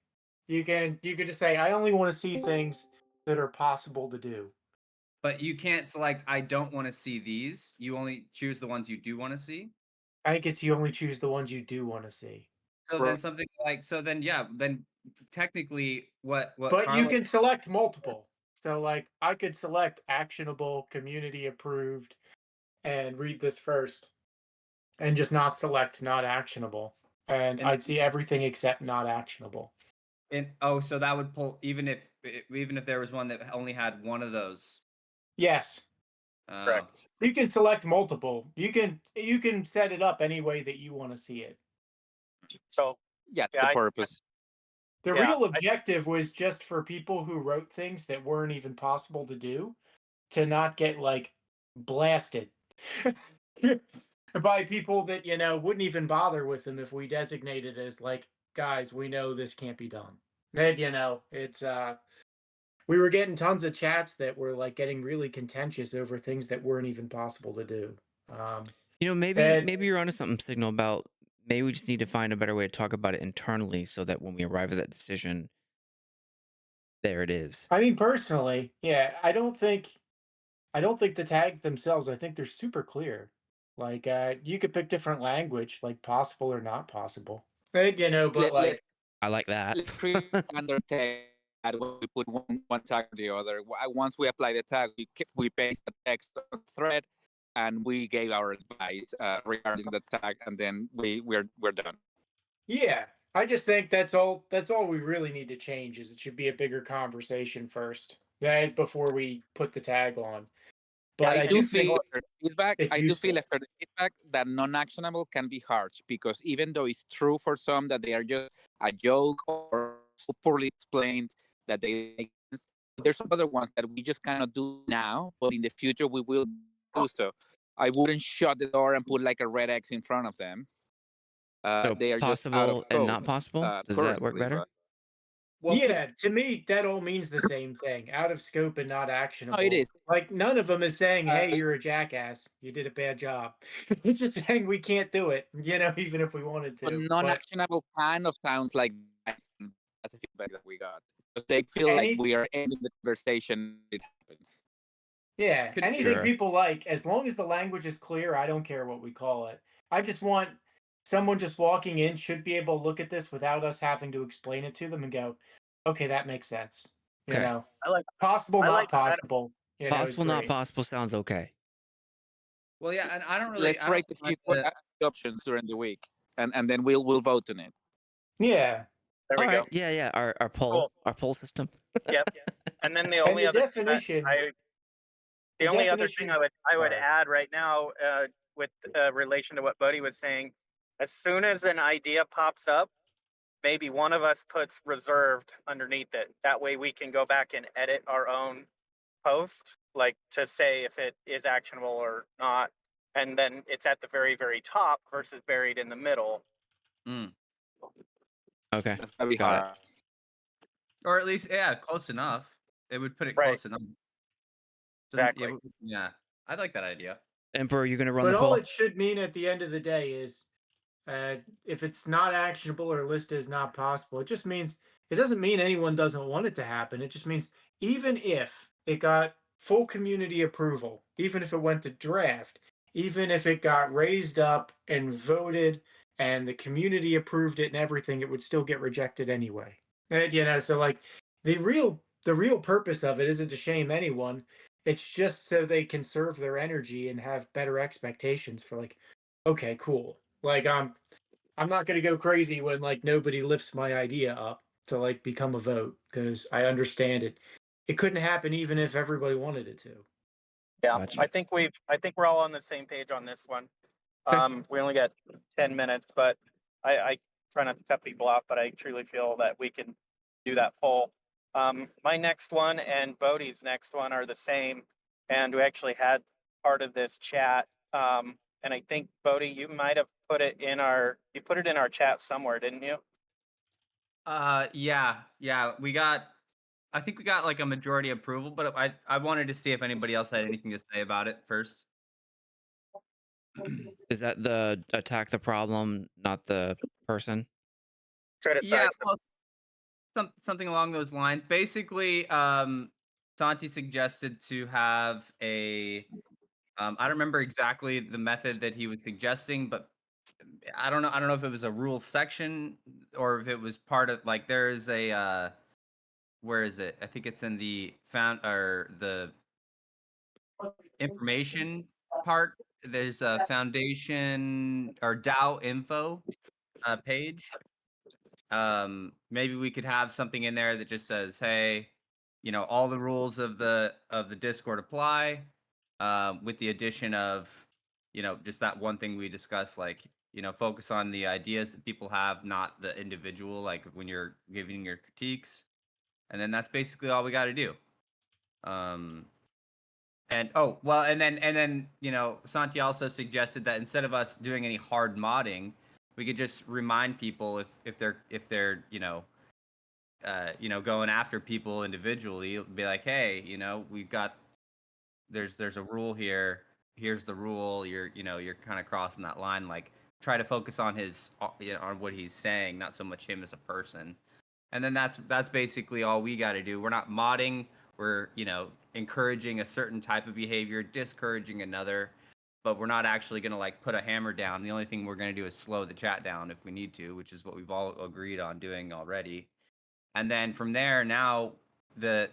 You could just say I only want to see things that are possible to do. But you can't select I don't want to see these. You only choose the ones you do want to see. I think it's you only choose the ones you do want to see. So then something like then technically what But you Carlos can select multiple. So like I could select actionable, community approved, and read this first, and just not select not actionable. And and I'd see everything except not actionable. so that would pull even if there was one that only had one of those. Yes. Oh, correct. You can select multiple. You can set it up any way that you want to see it. So Yeah, yeah, the purpose. The yeah, real objective was just for people who wrote things that weren't even possible to do to not get like blasted by people that wouldn't even bother with them if we designated as like, guys, we know this can't be done. And it's we were getting tons of chats that were like getting really contentious over things that weren't even possible to do. Maybe And maybe you're onto something, Signal, about maybe we just need to find a better way to talk about it internally so that when we arrive at that decision, there it is. I mean, personally, yeah, I don't think the tags themselves, I think they're super clear. Like, you could pick different language, like possible or not possible. Right? But Let like, I like that. let's create a standard tag that when we put one tag or the other. Once we apply the tag, we paste the text on the thread, and we gave our advice regarding the tag, and then we're done. yeah, I just think that's all we really need to change is it should be a bigger conversation first, right, before we put the tag on. Yeah, But I I do do feel think after the feedback. it's I do feel useful. after the feedback that non-actionable can be harsh because even though it's true for some that they are just a joke or so poorly explained that they make sense, there's other ones that we just cannot do now, but in the future we will do so. I wouldn't shut the door and put like a red X in front of them. So They are just out of possible and scope not possible? Does that work currently, better? but Well, could Yeah, to me, that all means the same thing. Out of scope and not no, it is. actionable. Like none of them is saying, "Hey, Uh, you're a jackass. You did a bad job." It's just saying we can't do it. Even if we wanted but to. But non-actionable kind of sounds like that's the feedback that we got. Because they feel like any, we are ending the conversation. It happens. yeah, could anything Sure. people like, as long as the language is clear, I don't care what we call it. I just want someone just walking in should be able to look at this without us having to explain it to them and go, "Okay, that makes sense." You Okay. know, I like possible, I not like I, possible. Is Possible, not great. possible sounds okay. well, yeah, and Let's I don't write a few want to. options during the week, and then we'll vote on it. Yeah, there All we right. go. Yeah, yeah. Cool. Our poll system. Yep. And then and the the only other thing definition. I would Sorry. add right now, with relation to what Buddy was saying, as soon as an idea pops up, maybe one of us puts reserved underneath it. That way we can go back and edit our own post, like to say if it is actionable or not. And then it's at the very, very top versus buried in the middle. Mm. Okay. That's gonna be Got it. hard. Or at least, yeah, close enough. It would put it Right. close enough. Doesn't Exactly. yeah. I like that idea. Emperor, you gonna run But the all poll? it should mean at the end of the day is, if it's not actionable or listed as not possible, it just means it doesn't mean anyone doesn't want it to happen. It just means even if it got full community approval, even if it went to draft, even if it got raised up and voted and the community approved it and everything, it would still get rejected anyway. And so like the real purpose of it isn't to shame anyone. It's just so they conserve their energy and have better expectations for like, okay, cool. Like I'm not gonna go crazy when like nobody lifts my idea up to like become a vote because I understand it. It couldn't happen even if everybody wanted it to. Yeah. Gotcha. I think we're all on the same page on this one. Okay. We only got 10 minutes, but I try not to cut people off, but I truly feel that we can do that poll. My next one and Bodie's next one are the same. And we actually had part of this chat. And I think Bodie, you might have you put it in our chat somewhere, didn't you? Yeah, I think we got like a majority approval, but I wanted to see if anybody else had anything to say about it first. Is that the attack the problem, not the person? Yeah, Criticize the well, something along those lines. Basically, Santi suggested to have a I don't remember exactly the method that he was suggesting, but I don't know if it was a rules section or if it was part of like there's a where is it? I think it's in the found or the information part. There's a foundation or DAO info page. Maybe we could have something in there that just says, "Hey, all the rules of the Discord apply," with the addition of, just that one thing we discussed, like, focus on the ideas that people have, not the individual. Like when you're giving your critiques, and then that's basically all we got to do. Um, And oh well, and then Santi also suggested that instead of us doing any hard modding, we could just remind people if they're going after people individually, be like, hey, we've got there's a rule here. Here's the rule. You're kind of crossing that line. Like, try to focus on on what he's saying, not so much him as a person. And then that's basically all we got to do. We're not modding. We're encouraging a certain type of behavior, discouraging another, but we're not actually going to like put a hammer down. The only thing we're going to do is slow the chat down if we need to, which is what we've all agreed on doing already. And then from there, now the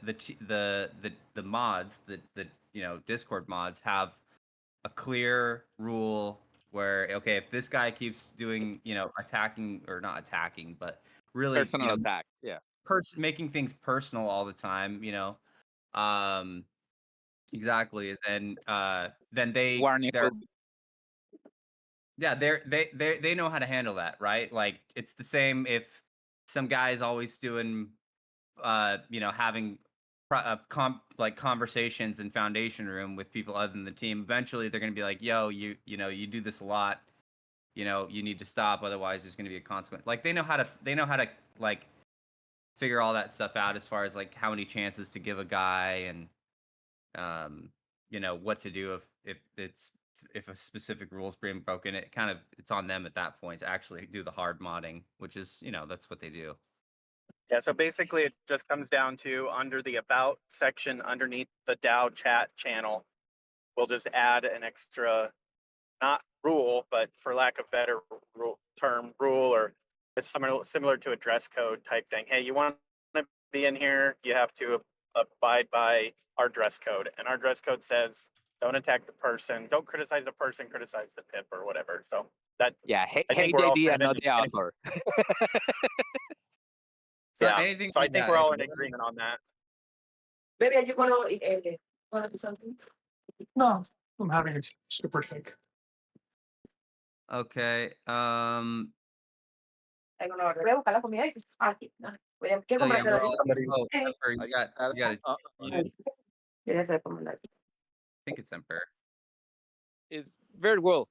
mods, the Discord mods have a clear rule where, okay, if this guy keeps doing attacking, or not attacking, but really Personal attack. Yeah. making things personal all the time, um exactly, then Warning. they know how to handle that, right? Like, it's the same if some guy is always doing having like conversations in foundation room with people other than the team. Eventually they're going to be like, yo, you do this a lot, you need to stop, otherwise there's going to be a consequence. Like, they know how to like figure all that stuff out, as far as like how many chances to give a guy, and what to do if a specific rule is being broken. It's on them at that point to actually do the hard modding, which is that's what they do. Yeah, so basically it just comes down to, under the About section underneath the DAO chat channel, we'll just add an extra, not rule, but for lack of better rule, or it's similar to a dress code type thing. Hey, you want to be in here, you have to abide by our dress code. And our dress code says, don't attack the person, don't criticize the person, criticize the pip or whatever. So that, Yeah. I think Hate we're the all idea, kind of not the author. So yeah. anything So I like think that, we're all in agreement on that. Baby, are you gonna do something? No, I'm having a super shake. Okay. Ay, no, no, voy a buscar la comida y aquí. No. ¿Qué So yeah, compraste, we're David? all. Oh, Emperor, you got it. I Quería hacer como la- think it's Emperor. It's very well.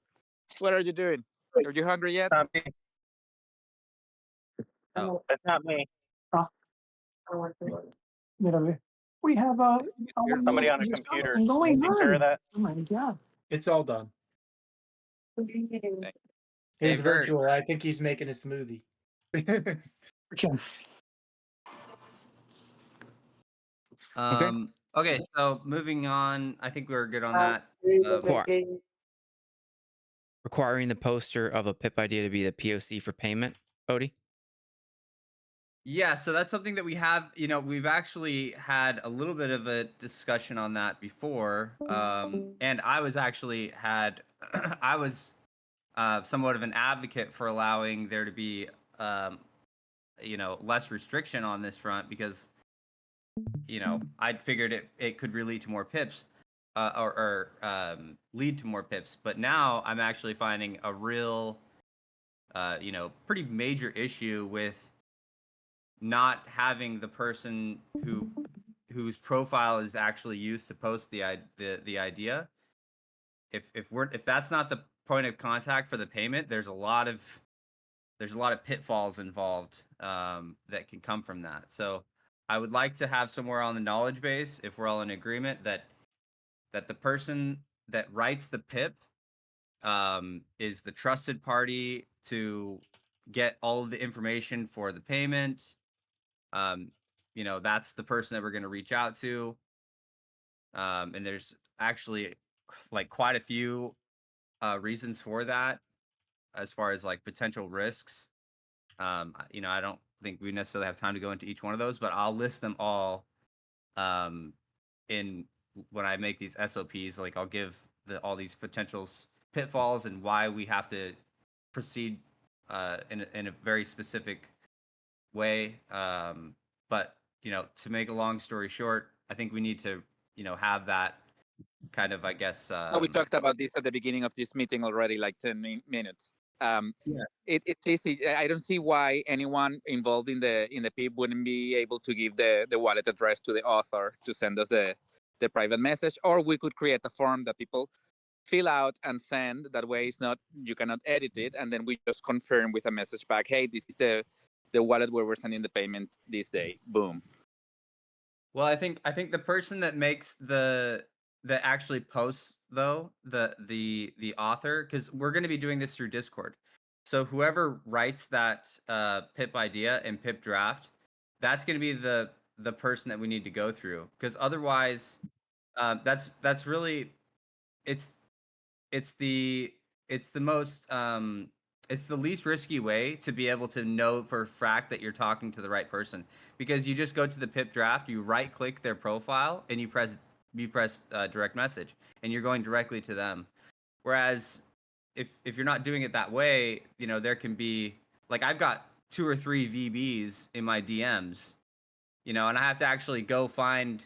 What are you doing? Are you hungry yet? It's not me. Oh. That's not me. I want to- Mírale. We have There's somebody on a just computer. going Take care of on. that. Oh my god. It's all done. Hey, He's Bert. virtual. I think he's making a smoothie. Okay, so moving on. I think we're good on Ah, that. sí, yo sé Require- que- Requiring the poster of a pip idea to be the POC for payment, Odie? Yeah, so that's something that we have. We've actually had a little bit of a discussion on that before. And I was actually I was somewhat of an advocate for allowing there to be less restriction on this front, because I'd figured it could lead to more pips, or lead to more pips. But now I'm actually finding a real pretty major issue with not having the person whose profile is actually used to post the idea. If that's not the point of contact for the payment, there's a lot of pitfalls involved that can come from that. So I would like to have somewhere on the knowledge base, if we're all in agreement, that the person that writes the pip is the trusted party to get all of the information for the payment. That's the person that we're going to reach out to. And there's actually like quite a few reasons for that, as far as like potential risks. I don't think we necessarily have time to go into each one of those, but I'll list them all in when I make these SOPs. Like, I'll give all these pitfalls and why we have to proceed in a very specific way. But to make a long story short, I think we need to have that kind of, I guess. We talked about this at the beginning of this meeting already, like 10 minutes. Yeah. It's easy. I don't see why anyone involved in the PIP wouldn't be able to give the wallet address to the author to send us the the private message, or we could create a form that people fill out and send. That way, it's not, you cannot edit it, and then we just confirm with a message back, hey, this is the wallet where we're sending the payment this day. Boom. Well, I think the person that makes that actually posts though, the author, because we're going to be doing this through Discord. So whoever writes that pip idea and pip draft, that's going to be the person that we need to go through, because otherwise, that's really it's it's the it's the most it's the least risky way to be able to know for a fact that you're talking to the right person, because you just go to the pip draft, you right click their profile, and you press direct message, and you're going directly to them. Whereas if you're not doing it that way, there can be, like, I've got 2 or 3 VBs in my DMs, and I have to actually go find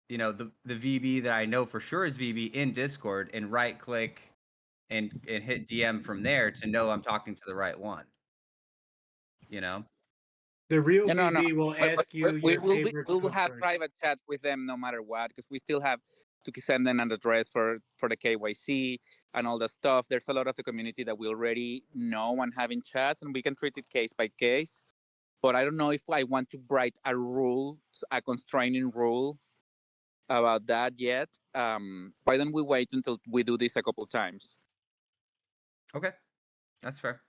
the VB that I know for sure is VB in Discord, and right click and hit DM from there to know I'm talking to the right one. You know? The real No, no, no. VB will ask you We your will favorite we will have cookters. private chats with them no matter what, because we still have to send them an address for the KYC and all that stuff. There's a lot of the community that we already know and having chats, and we can treat it case by case. But I don't know if I want to write a rule, a constraining rule about that yet. Why don't we wait until we do this a couple times? Okay. That's fair.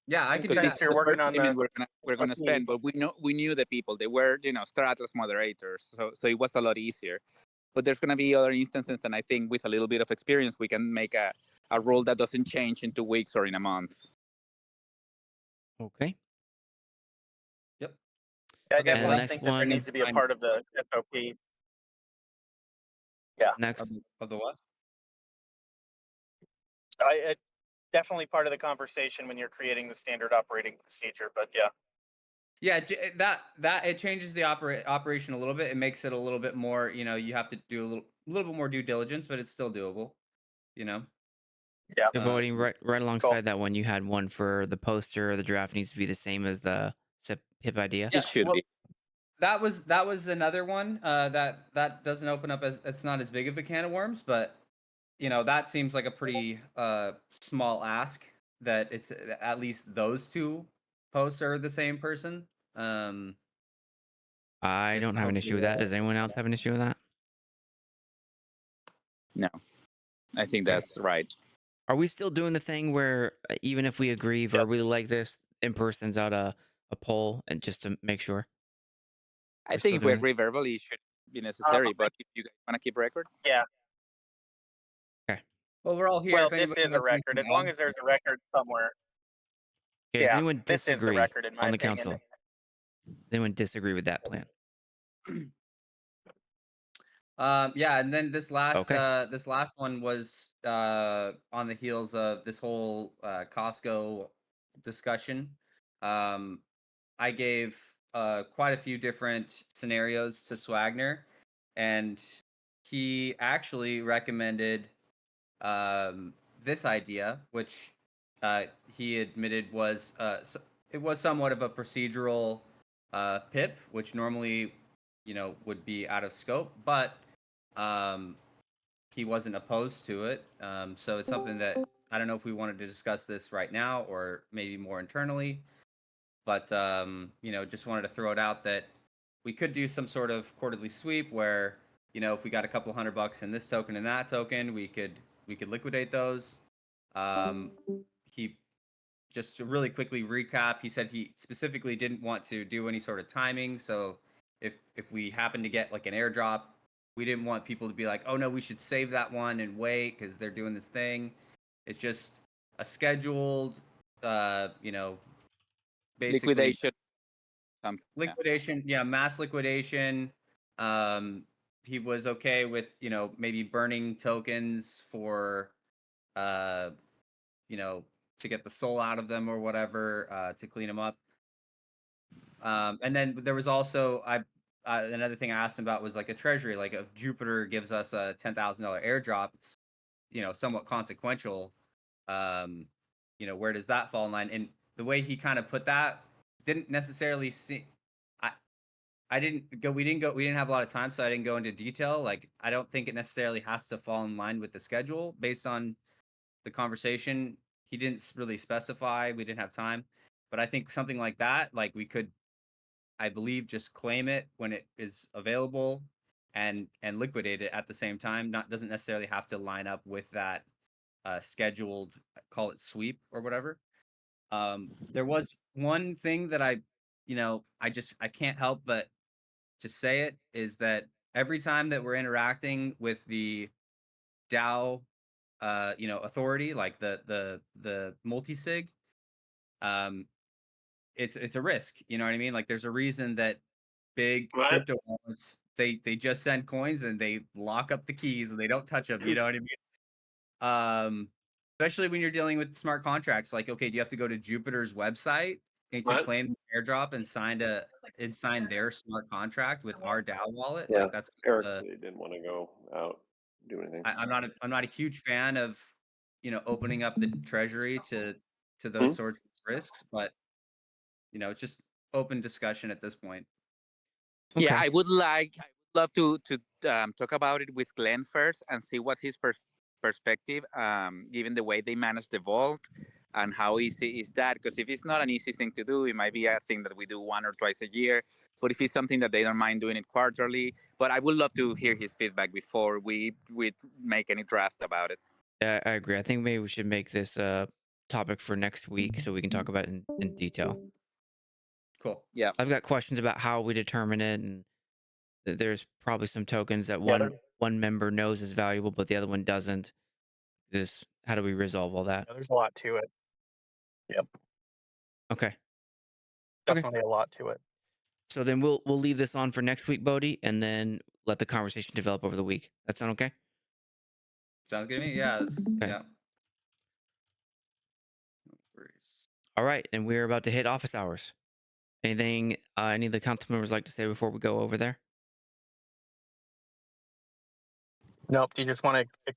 Yeah, I can do Because Since that. this is you're the working first on payment the we're gonna spend, but we knew the people. They were Stratos moderators, so it was a lot easier. But there's gonna be other instances, and I think with a little bit of experience, we can make a rule that doesn't change in 2 weeks or in a month. Okay. Yep. I Okay, definitely next think that there one- needs to be a part of the SOP. Yeah, Next, of the what? definitely part of the conversation when you're creating the standard operating procedure. But yeah, Yeah, that it changes the operation a little bit. It makes it a little bit more, you have to do a little bit more due diligence, but it's still doable, you know. yeah, voting right cool. alongside that one, you had one for the poster. The draft needs to be the same as the pip idea. Yeah, It should well, be. that was another one that doesn't open up, as it's not as big of a can of worms, but that seems like a pretty small ask, that it's at least those 2 posts are the same person. I Should don't have an issue hopefully, with that. Does anyone else have an issue with that? No, I think Okay. that's right. Are we still doing the thing where even if we agree verbally like this, in person's out a poll and just to make sure? I We're think still if we doing it? agree verbally, it should be necessary. But if you guys want to keep record, Yeah. Well, we're all here. Well, If this anybody is has a record. anything As to long add. as there's a record somewhere. Okay, does Yeah, anyone this is the disagree record in my on the opinion. council? Does anyone disagree with that plan? Yeah, and then this last Okay. one was on the heels of this whole Costco discussion. I gave quite a few different scenarios to Swagner, and he actually recommended this idea, which he admitted was it was somewhat of a procedural pip, which normally would be out of scope, but um, he wasn't opposed to it. So it's something that I don't know if we wanted to discuss this right now or maybe more internally, but just wanted to throw it out that we could do some sort of quarterly sweep where if we got a couple $100 in this token and that token, we could liquidate those. He Just to really quickly recap, he said he specifically didn't want to do any sort of timing. So if we happen to get like an airdrop, we didn't want people to be like, oh no, we should save that one and wait because they're doing this thing. It's just a scheduled, basically liquidation. Yeah. liquidation. Yeah, mass liquidation. Um, he was okay with maybe burning tokens for uh, to get the soul out of them or whatever, to clean them up. And then there was also another thing I asked him about was like a treasury. Like if Jupiter gives us a $10,000 airdrop, it's somewhat consequential. Where does that fall in line? And the way he kind of put that didn't necessarily see. We didn't have a lot of time, so I didn't go into detail. Like, I don't think it necessarily has to fall in line with the schedule based on the conversation. He didn't really specify. We didn't have time, but I think something like that, like we could, I believe, just claim it when it is available and liquidate it at the same time. Not Doesn't necessarily have to line up with that scheduled, call it sweep or whatever. There was one thing that I can't help but just say it, is that every time that we're interacting with the DAO, authority, like the multi-sig, um, it's a risk. You know what I mean? Like, there's a reason that big What? crypto wallets, they just send coins and they lock up the keys and they don't touch them. You know what I mean? Especially when you're dealing with smart contracts. Like, okay, do you have to go to Jupiter's website and to What? claim the airdrop and sign their smart contract with our DAO wallet? Yeah, Like, that's Eric uh, said he didn't want to go out do anything. I'm not a huge fan of opening up the treasury to those Hmm? sorts of risks, but it's just open discussion at this point. Yeah, Okay. I would love to talk about it with Glenn first and see what his perspective, given the way they manage the vault, and how easy is that? Because if it's not an easy thing to do, it might be a thing that we do 1 or 2 a year. But if it's something that they don't mind doing it quarterly, but I would love to hear his feedback before we make any draft about it. Yeah, I agree. I think maybe we should make this a topic for next week so we can talk about it in detail. Cool. Yeah. I've got questions about how we determine it, and there's probably some tokens that Yeah, one member knows is valuable, but the other one doesn't. How do we resolve all that? there's a lot to it. Yep, Okay. Okay. definitely a lot to it. So then we'll leave this on for next week, Bodhi, and then let the conversation develop over the week. That sound okay? Sounds good to me. Yeah, Okay. yeah. No worries. All right, and we're about to hit office hours. Anything any of the council members like to say before we go over there? Nope. Do you just want to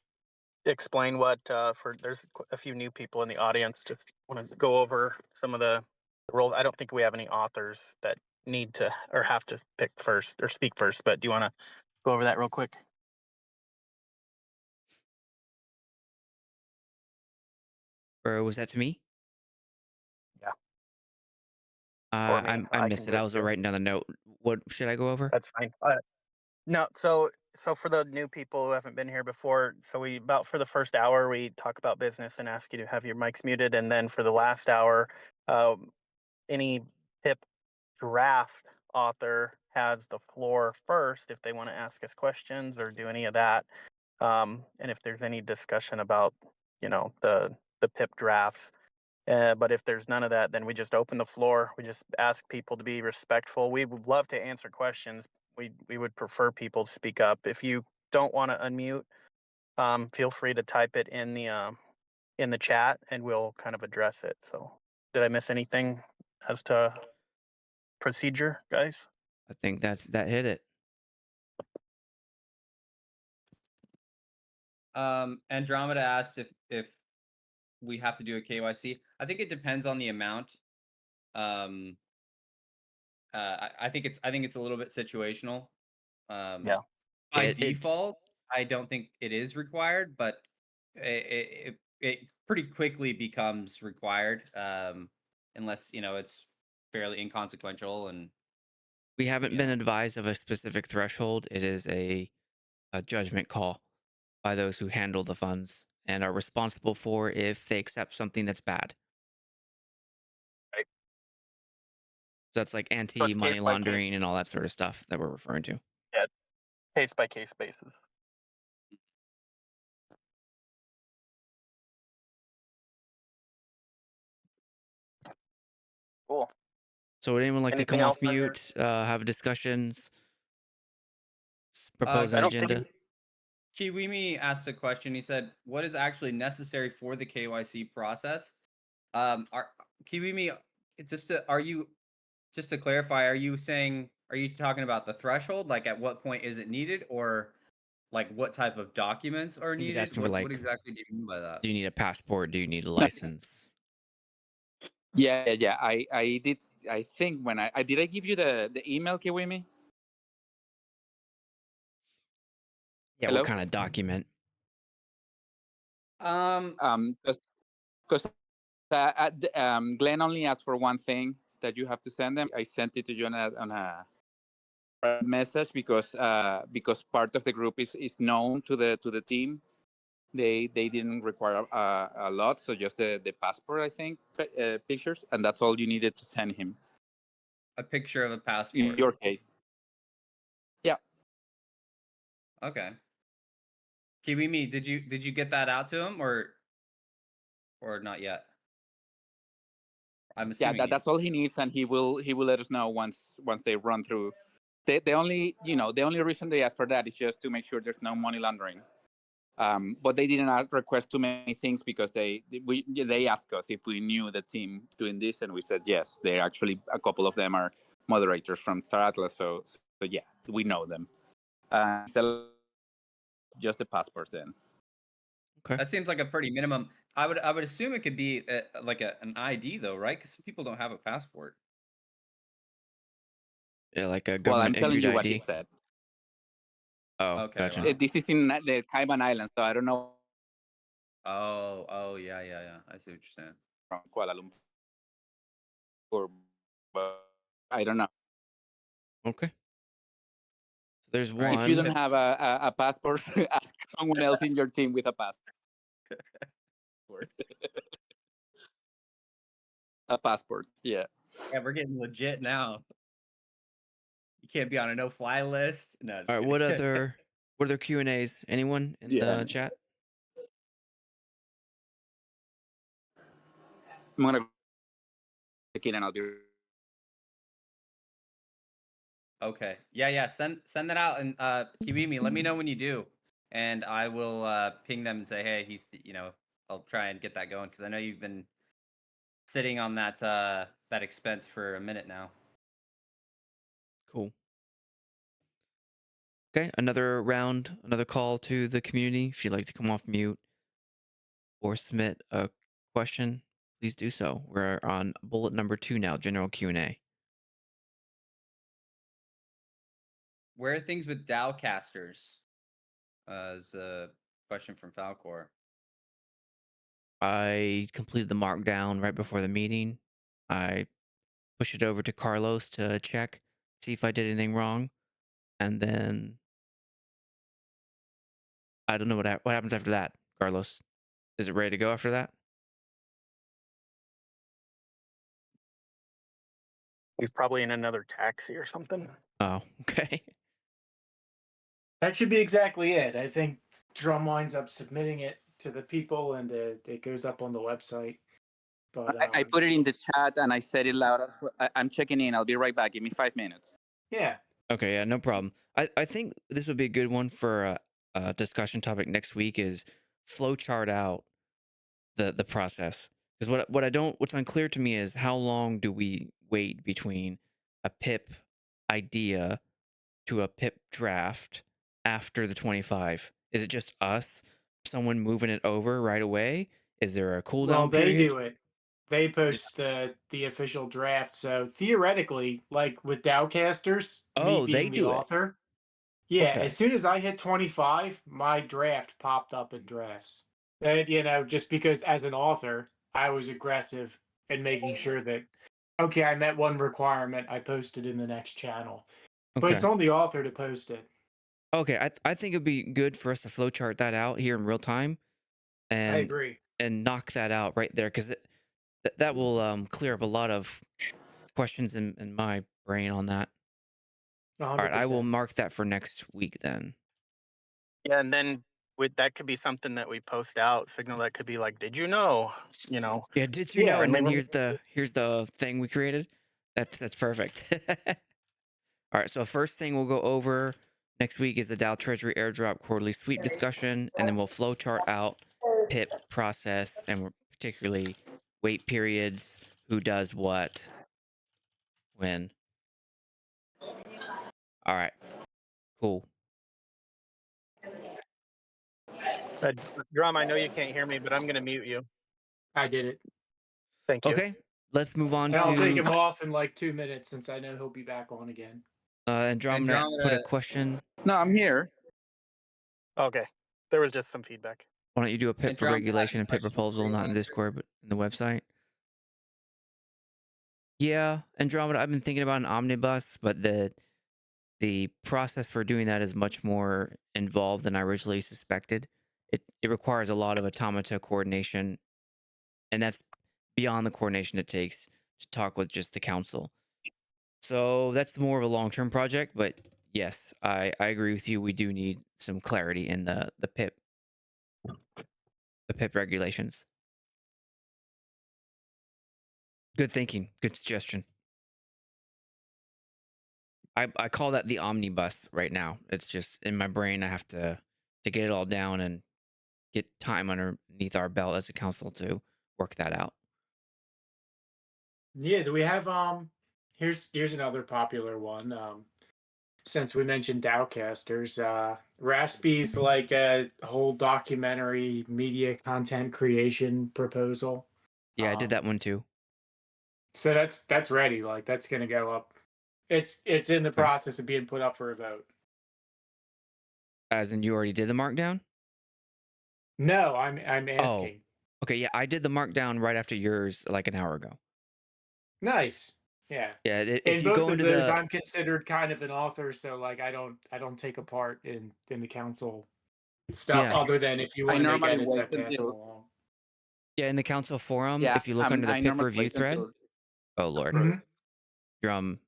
explain what for? There's a few new people in the audience. Just want to go over some of the roles. I don't think we have any authors that need to or have to pick first or speak first. But do you want to go over that real quick? Or was that to me? Yeah, or me. I I can missed it. do I it was too. writing down the note. What should I go over? That's fine. No, so for the new people who haven't been here before, so we about for the first hour we talk about business and ask you to have your mics muted, and then for the last hour, um, any PIP draft author has the floor first if they want to ask us questions or do any of that, and if there's any discussion about the PIP drafts. But if there's none of that, then we just open the floor. We just ask people to be respectful. We would love to answer questions. We would prefer people to speak up. If you don't want to unmute, feel free to type it in the chat, and we'll kind of address it. So, did I miss anything as to procedure, guys? I think that hit it. Andromeda asked if we have to do a KYC. I think it depends on the amount. Um, I think it's a little bit situational. Yeah. By It's default, I don't think it is required, but it pretty quickly becomes required, unless it's fairly inconsequential. And we haven't been Yeah. advised of a specific threshold. It is a judgment call by those who handle the funds and are responsible for if they accept something that's bad. Right. So that's like So it's anti-money case by case. laundering and all that sort of stuff that we're referring to. Yeah, case by case basis. Cool. So would anyone like to Anything come else off on your? mute, have discussions, propose I an don't think. agenda? Kiwimi asked a question. He said, "What is actually necessary for the KYC process?" Are Kiwimi, are you, just to clarify, are you talking about the threshold? Like, at what point is it needed, or like what type of documents are He's needed? asking for What like, exactly do you mean by that? do you need a passport? Do you need a license? Yeah. I did. I think when I did I give you the email, Kiwimi? Yeah, what Hello. kind of document? Because Glenn only asked for one thing that you have to send them. I sent it to you on a private message because part of the group is known to the team. They didn't require a lot, so just the passport, I think, pictures, and that's all you needed to send him. A picture of a In passport. your case, yeah. Okay. Kiwimi, did you get that out to him or not yet? I'm Yeah, assuming that's all he needs, and he will let us know once they run through. The only the only reason they ask for that is just to make sure there's no money laundering. But they didn't request too many things because they asked us if we knew the team doing this, and we said yes. They actually, a couple of them are moderators from Star Atlas, so yeah, we know them. So just the passport then. Okay. that seems like a pretty minimum. I would assume it could be like an ID though, right? Because some people don't have a passport. Yeah, like a Well, I'm government telling issued you what he ID. said. Oh, Okay, gotcha. wow. This is in the Cayman Islands, so I don't know Oh, yeah. I see what you're saying. from Kuala Lumpur, but I don't know. Okay. So there's All right. If you don't one. have a passport, ask someone else in your team with a passport. A passport, yeah. Yeah, we're getting legit now. You can't be on a no-fly list. No, All just right. kidding. What other Q and A's? Anyone in Yeah. the chat? I'm gonna check in and I'll be. Okay. Yeah. Send that out and Kiwimi, let me know when you do, and I will ping them and say, hey, I'll try and get that going because I know you've been sitting on that expense for a minute now. Cool. Okay. Another round. Another call to the community. If you'd like to come off mute or submit a question, please do so. We're on bullet number 2 now. General Q and A. Where are things with DAO casters? Is a question from Falcor. I completed the markdown right before the meeting. I pushed it over to Carlos to check, see if I did anything wrong, and then I don't know what happens after that. Carlos, is it ready to go after that? He's probably in another taxi or something. Oh, okay. That should be exactly it. I think Drum winds up submitting it to the people, and it goes up on the website. But I put it in the chat and I said it loud. I'm checking in. I'll be right back. Give me 5 minutes. yeah, Okay, yeah, no problem. I think this would be a good one for a discussion topic next week is flowchart out the process. Because what's unclear to me is how long do we wait between a pip idea to a pip draft after the 25? Is it just us, someone moving it over right away? Is there a well, cooldown they period? do it. They Yeah. post the official draft. So theoretically, like with Dowcasters, me Oh, they being the do it. author, yeah, Okay. as soon as I hit 25, my draft popped up in drafts. And just because as an author, I was aggressive in making sure that okay, I met one requirement, I posted in the next channel. But it's Okay. on the author to post it. Okay. I think it'd be good for us to flowchart that out here in real time I and agree. knock that out right there because that will clear up a lot of questions in my brain on that. All right, I will 100%. mark that for next week then. Yeah, and then with that could be something that we post out, signal that could be like, did you know? You know. Yeah, did you Yeah, know? I And then mean, here's the thing we created. That's perfect. All right, so first thing we'll go over next week is the DAO Treasury Airdrop quarterly sweep discussion, and then we'll flowchart out PIP process and particularly wait periods, who does what, when. All right, cool. Uh, Drum, I know you can't hear me, but I'm going to mute you. I did it. Thank you. Okay, let's move on And I'll take to him off in like 2 minutes since I know he'll be back on again. Andromeda. Put a Andromeda. question. No, I'm here. Okay. There was just some feedback. Why don't you do a PIP for Andromeda had regulation a and PIP question for proposal, you, not in answer. Discord, but in the website? Yeah, Andromeda. I've been thinking about an omnibus, but the process for doing that is much more involved than I originally suspected. It requires a lot of automata coordination, and that's beyond the coordination it takes to talk with just the council. So that's more of a long term project, but yes, I agree with you. We do need some clarity in the PIP regulations. Good thinking. Good suggestion. I call that the omnibus right now. It's just in my brain. I have to get it all down and get time underneath our belt as a council to work that out. Yeah, do we have here's another popular one. Since we mentioned Dowcasters, Raspy's like a whole documentary media content creation proposal. Yeah, I did that one too. So that's ready. Like that's gonna go up. It's in the Okay. process of being put up for a vote. As in, you already did the markdown? No, I'm Oh, asking. okay. Yeah, I did the markdown right after yours, like an hour ago. Nice. Yeah. Yeah, In if you both go of into those, the I'm considered kind of an author, so like I don't take a part in the council stuff yeah other than if you I want to make normally edits, I wait pass them until along. yeah in the council forum, yeah, if you look under the I PIP normally review wait thread. until Oh Lord, Mhm. approved. drum.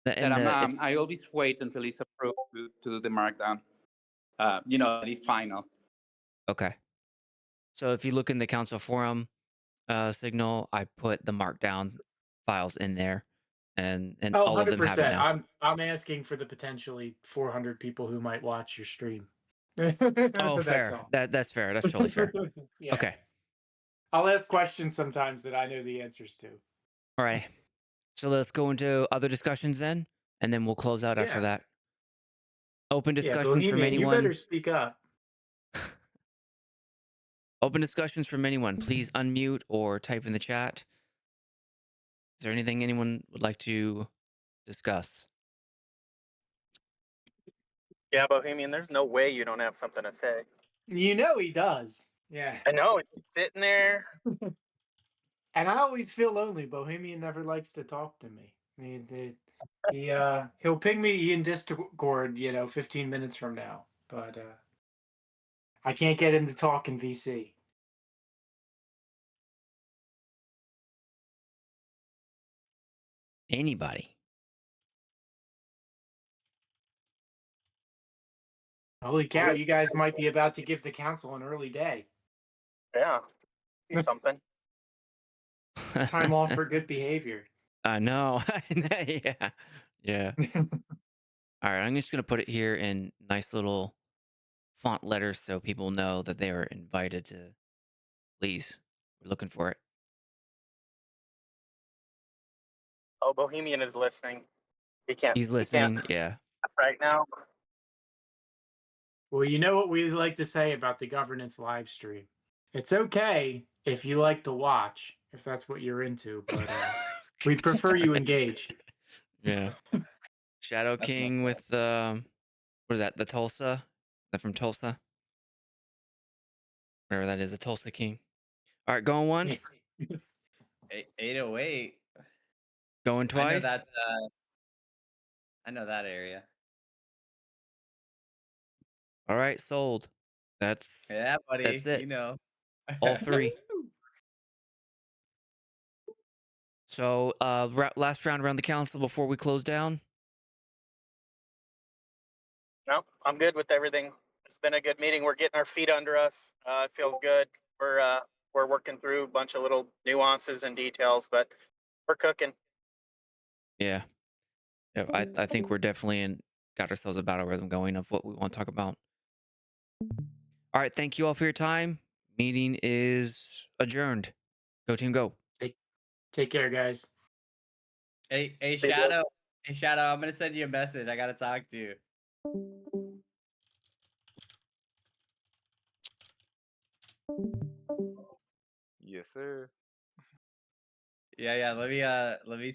That And the I always wait until it's approved to do the markdown. That is final. okay. So if you look in the council forum signal, I put the markdown files in there, and Oh, all of them have it 100%. now. I'm asking for the potentially 400 people who might watch your stream. Oh, That's fair. all. That's fair. That's totally fair. Yeah. Okay. I'll ask questions sometimes that I know the answers to. All right. So let's go into other discussions then, and then we'll close out after Yeah. that. Open Yeah, discussions from Bohemian, you better anyone. speak up. Open discussions from anyone. Please unmute or type in the chat. Is there anything anyone would like to discuss? Yeah, Bohemian, there's no way you don't have something to say. You know he does. Yeah. I know, it's sitting there. And I always feel lonely. Bohemian never likes to talk to me. He'll ping me in Discord, 15 minutes from now. But I can't get him to talk in VC. Anybody? Holy cow, you guys might be about to give the council an early day. Yeah, be something. Time off for good behavior. I know. Yeah. Yeah. All right. I'm just going to put it here in nice little font letters so people know that they are invited to. Please. We're looking for it. Oh, Bohemian is listening. He can't. He's listening. Yeah. Right now. Well, you know what we like to say about the governance live stream. It's okay if you like to watch, if that's what you're into, but we prefer you engage. Yeah. Shadow That's King messed up. with what is that? The Tulsa? That from Tulsa? Whatever that is, the Tulsa King. All right, going once, 808. going I know twice. that's I know that area. All right, sold. That's Yeah, that's buddy. it. You know. All three. So, last round around the council before we close down. No, I'm good with everything. It's been a good meeting. We're getting our feet under us. It feels good. We're working through a bunch of little nuances and details, but we're cooking. Yeah. Yeah, I think we're definitely got ourselves a battle rhythm going of what we want to talk about. All right, thank you all for your time. Meeting is adjourned. Go team, go. Take care, guys. Hey, See you guys. Shadow. Hey, Shadow. I'm gonna send you a message. I gotta talk to you. Yes, sir. Yeah. Let me.